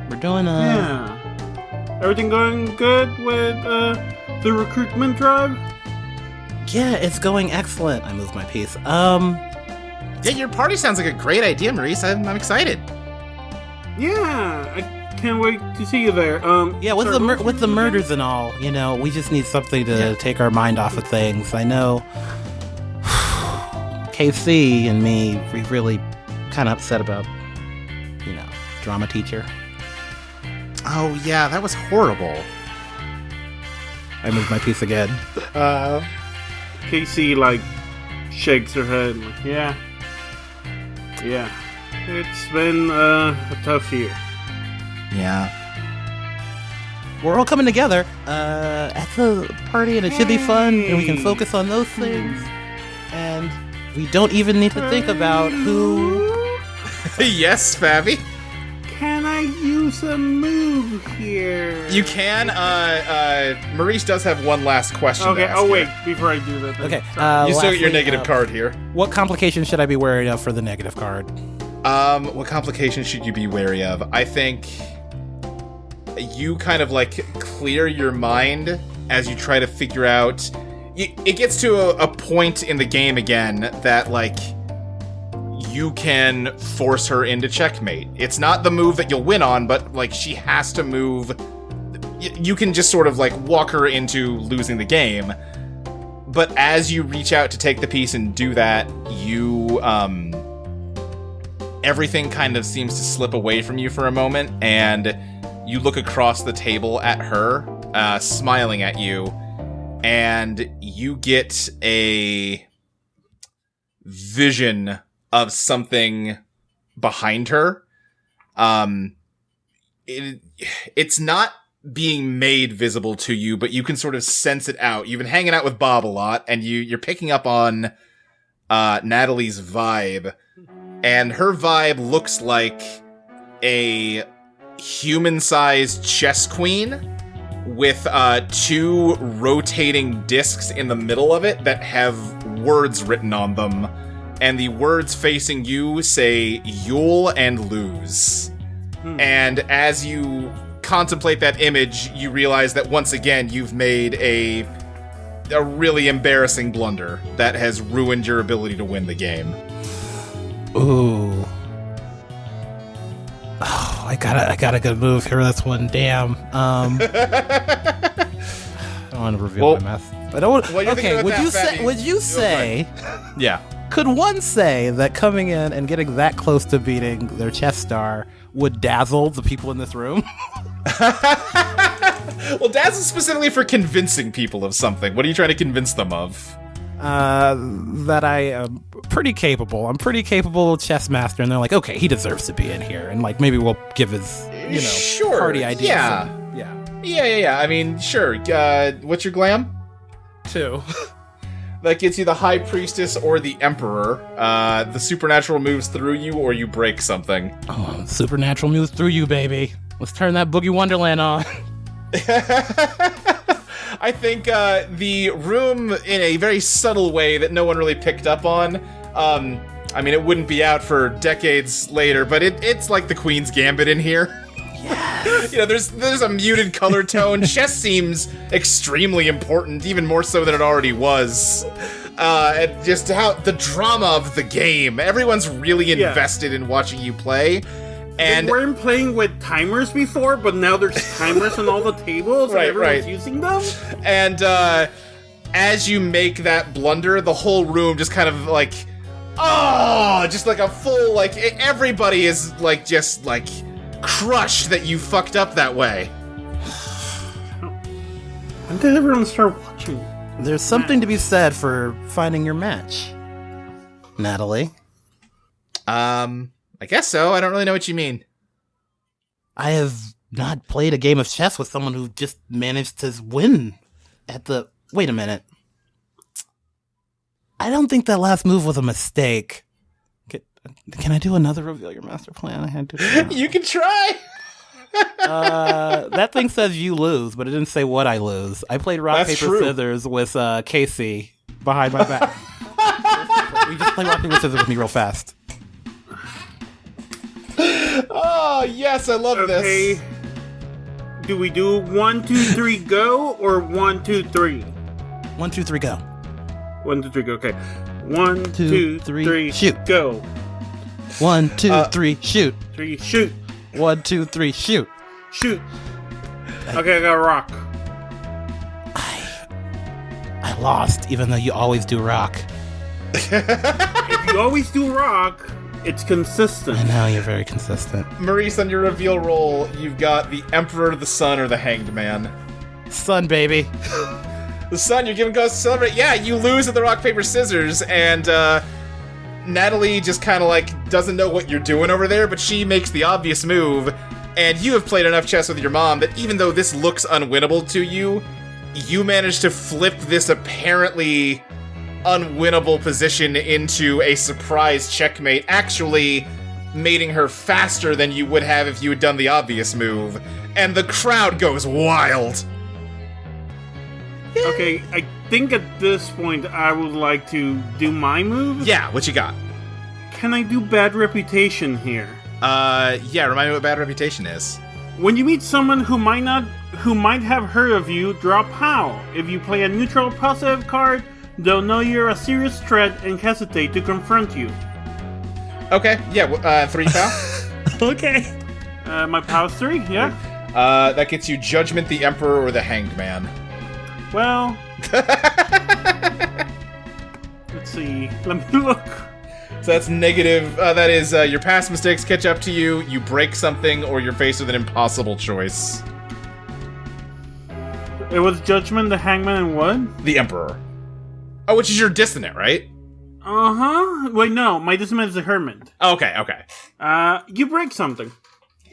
We're doing Yeah. Everything going good with the recruitment drive? Yeah, it's going excellent. I moved my piece. Yeah, your party sounds like a great idea, Maurice. I'm excited. Yeah, I can't wait to see you there. Yeah, with the murders and all, we just need something to take our mind off of things. I know KC and me, we really kind of upset about, drama teacher. Oh, yeah, that was horrible. I moved my piece again. Casey, shakes her head. Yeah. It's been a tough year. Yeah. We're all coming together at the party, and it should be fun, and we can focus on those things. And we don't even need to think about who... Yes, Fabby. Can I use a move here? You can. Maurice does have one last question. Okay, to ask wait, here. before I do that. Okay. You still get your lastly, negative card here. What complications should I be wary of for the negative card? What complications should you be wary of? I think you kind of clear your mind as you try to figure out. It gets to a point in the game again that you can force her into checkmate. It's not the move that you'll win on, but she has to move. You can just sort of walk her into losing the game. But as you reach out to take the piece and do that, you everything kind of seems to slip away from you for a moment, and you look across the table at her, smiling at you, and you get a vision of something behind her. It's not being made visible to you, but you can sort of sense it out. You've been hanging out with Bob a lot, and you're picking up on Natalie's vibe, and her vibe looks like a human-sized chess queen with 2 rotating discs in the middle of it that have words written on them, and the words facing you say "You'll and lose." And as you contemplate that image, you realize that once again you've made a really embarrassing blunder that has ruined your ability to win the game. Ooh. Oh, I got a good move here. This one, damn. I don't want to reveal my mess. I don't want. Okay, would you say? Yeah. Could one say that coming in and getting that close to beating their chess star would dazzle the people in this room? Well, dazzle specifically for convincing people of something. What are you trying to convince them of? That I am pretty capable. I'm pretty capable chess master, and they're like, okay, he deserves to be in here, and like maybe we'll give his party ideas. Yeah. I mean, sure. What's your glam? 2. That gets you the High Priestess or the Emperor. The supernatural moves through you, or you break something. Oh, supernatural moves through you, baby. Let's turn that Boogie Wonderland on. I think the room, in a very subtle way that no one really picked up on, I mean, it wouldn't be out for decades later, but it's like the Queen's Gambit in here. Yes. There's a muted color tone. Chess seems extremely important, even more so than it already was. And just how the drama of the game. Everyone's really invested in watching you play. And they weren't playing with timers before, but now there's timers on all the tables, and everyone's using them. And as you make that blunder, the whole room just kind of like, just like a full, like, everybody is like just like crushed that you fucked up that way. When did everyone start watching? There's something to be said for finding your match, Natalie. I guess so. I don't really know what you mean. I have not played a game of chess with someone who just managed to win at the... Wait a minute. I don't think that last move was a mistake. Can I do another reveal your master plan? I had to. You can try. That thing says you lose, but it didn't say what I lose. I played rock, paper, scissors with Casey behind my back. We just play rock, paper, scissors with me real fast. Oh, yes, I love this. Do we do 1, 2, 3, go, or 1, 2, 3? 1, 2, 3, go. 1, 2, 3, go. Okay. 1, 2, 3, shoot. Go. 1, 2, 3, shoot. 3, shoot. 1, 2, 3, shoot. Shoot. Okay, I got rock. I lost, even though you always do rock. If you always do rock, it's consistent. I know, you're very consistent. Maurice, on your reveal roll, you've got the Emperor, the Sun, or the Hanged Man. Sun, baby. The Sun, you're giving cause to celebrate. Yeah, you lose at the rock, paper, scissors, and Natalie just kind of like doesn't know what you're doing over there, but she makes the obvious move, and you have played enough chess with your mom that even though this looks unwinnable to you, you manage to flip this apparently unwinnable position into a surprise checkmate, actually mating her faster than you would have if you had done the obvious move, and the crowd goes wild. Okay, I think at this point I would like to do my move. Yeah, what you got? Can I do bad reputation here? Yeah, remind me what bad reputation is. When you meet someone who might have heard of you, draw POW. If you play a neutral positive card, they'll know you're a serious threat and hesitate to confront you. Okay, yeah, 3 POW. Okay. My POW's 3, yeah? That gets you Judgment, the Emperor, or the Hanged Man. Well... let's see. Let me look. So that's negative. That is, your past mistakes catch up to you, you break something, or you're faced with an impossible choice. It was Judgment, the Hangman, and what? The Emperor. Oh, which is your dissonant, right? Uh-huh. Wait, no. My dissonant is the Hermit. Okay. You break something.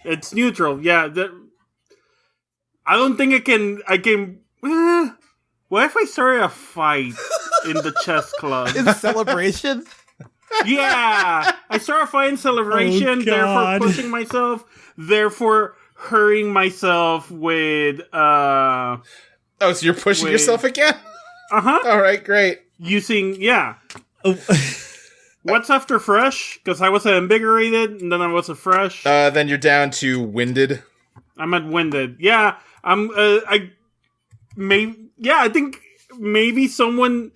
It's neutral. Yeah. I don't think I can... what if I started a fight in the chess club? In celebration? Yeah! I start a fight in celebration, therefore pushing myself, therefore hurting myself with... Oh, so you're pushing yourself again? Uh-huh. All right, great. Using... Yeah. What's after fresh? Because I was invigorated, and then I was a fresh. Then you're down to winded. I'm at winded. Yeah, I think maybe someone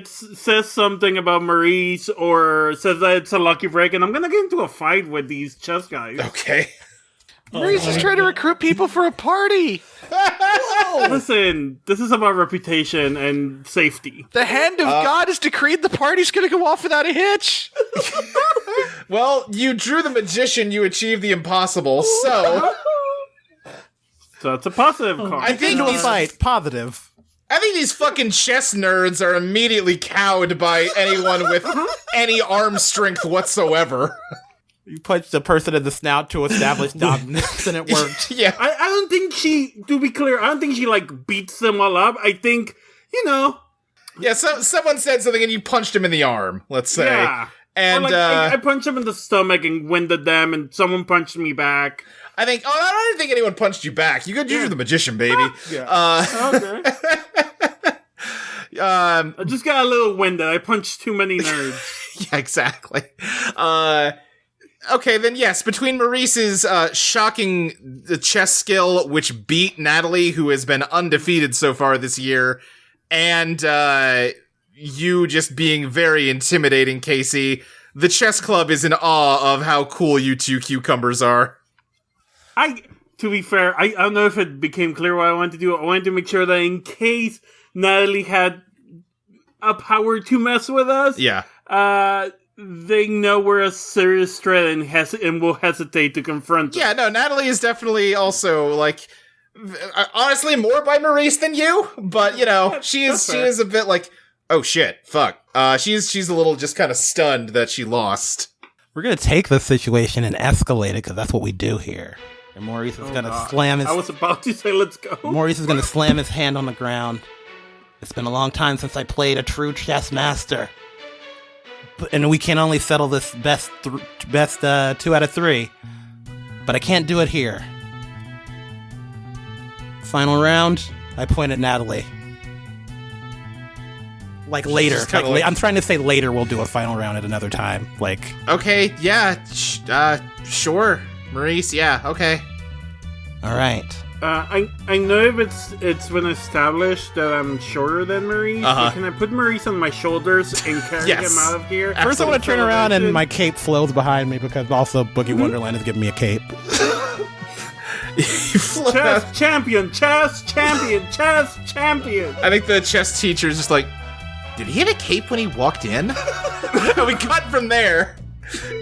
says something about Maurice or says that it's a lucky break, and I'm gonna get into a fight with these chess guys. Okay. Maurice is trying to recruit people for a party. Listen, this is about reputation and safety. The hand of God has decreed the party's going to go off without a hitch. Well, you drew the magician, you achieved the impossible, so... So it's a positive card. I think positive. I think these fucking chess nerds are immediately cowed by anyone with any arm strength whatsoever. You punched the person in the snout to establish dominance, and it worked. Yeah. I don't think to be clear, I don't think she, beats them all up. I think, Yeah, someone said something and you punched him in the arm, let's say. Yeah. And, I punched him in the stomach and winded them, and someone punched me back. I don't think anyone punched you back. You you're the magician, baby. Okay. I just got a little winded. I punched too many nerds. Yeah, exactly. Okay, then yes, between Maurice's shocking chess skill, which beat Natalie, who has been undefeated so far this year, and you just being very intimidating, Casey, the chess club is in awe of how cool you two cucumbers are. To be fair, I don't know if it became clear what I wanted to do. I wanted to make sure that in case Natalie had a power to mess with us, they know we're a serious threat and will hesitate to confront us. Yeah, no, Natalie is definitely also, honestly, more by Maurice than you, but, she is a bit oh shit, fuck. She's a little just kind of stunned that she lost. We're going to take this situation and escalate it, because that's what we do here. And Maurice is going to slam his... I was about to say, let's go. Maurice is going to slam his hand on the ground. It's been a long time since I played a true chess master. And we can only settle this best 2 out of 3. But I can't do it here. Final round, I point at Natalie. Later. I'm trying to say later we'll do a final round at another time. Okay, yeah, sure. Maurice, yeah, okay. All right. I know if it's been established that I'm shorter than Maurice. Uh-huh. Can I put Maurice on my shoulders and carry him out of here? First I want to turn around and my cape flows behind me, because also Boogie Wonderland is giving me a cape. Chess champion! I think the chess teacher's just did he have a cape when he walked in? We cut from there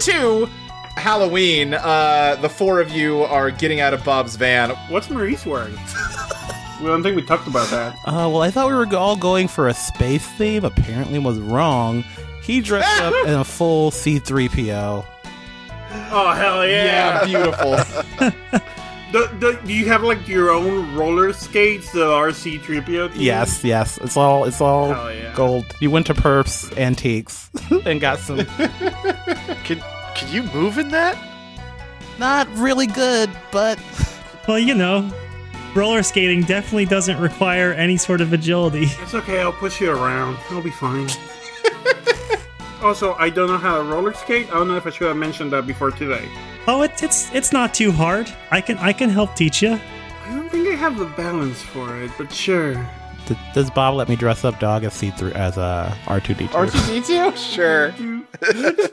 to Halloween. The 4 of you are getting out of Bob's van. What's Maurice wearing? I don't think we talked about that. Well, I thought we were all going for a space theme. Apparently was wrong. He dressed up in a full C-3PO. Oh, hell yeah. Yeah, beautiful. Do you have your own roller skates that are C-3PO? Yes. It's all gold. You went to Perps Antiques and got some. Can you move in that? Not really good, but well, roller skating definitely doesn't require any sort of agility. It's okay. I'll push you around. I'll be fine. Also, I don't know how to roller skate. I don't know if I should have mentioned that before today. Oh, it's not too hard. I can help teach you. I don't think I have the balance for it, but sure. Does Bob let me dress up Dog as C3 as R2D2? R2D2? Sure.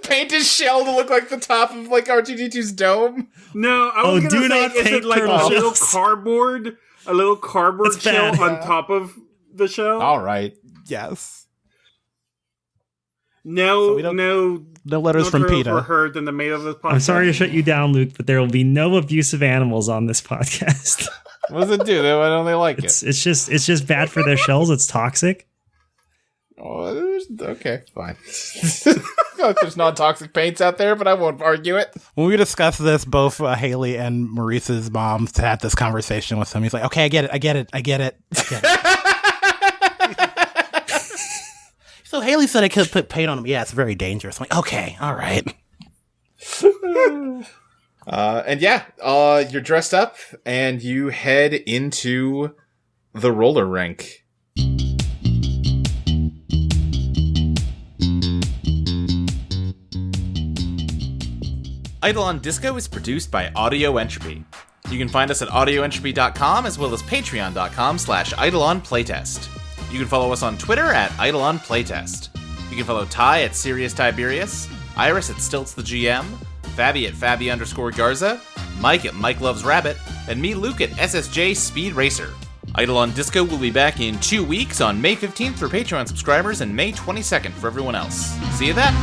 Paint his shell to look like the top of R2D2's dome. No, I was gonna say, is it turtle a little cardboard That's shell bad. on top of the shell? All right. Yes. No letters from turtles PETA. were heard in the made of this podcast. I'm sorry to shut you down, Luke, but there will be no abusive animals on this podcast. What does it do? Why don't they like it? It's just bad for their shells. It's toxic. Oh, okay, fine. There's non-toxic paints out there, but I won't argue it. When we discussed this, both Haley and Maurice's moms had this conversation with him. He's like, okay, I get it. So Haley said I could put paint on him. Yeah, it's very dangerous. I'm like, okay, all right. You're dressed up, and you head into the roller rink. Eidolon Disco is produced by Audio Entropy. You can find us at audioentropy.com as well as patreon.com/EidolonPlaytest. You can follow us on Twitter at EidolonPlaytest. You can follow Ty at Serious Tyberius, Iris at Stilts the GM, Fabby at Fabby_Garza, Mike at Mike Loves Rabbit, and me, Luke, at SSJ Speed Racer. Eidolon Disco will be back in 2 weeks on May 15th for Patreon subscribers and May 22nd for everyone else. See you then!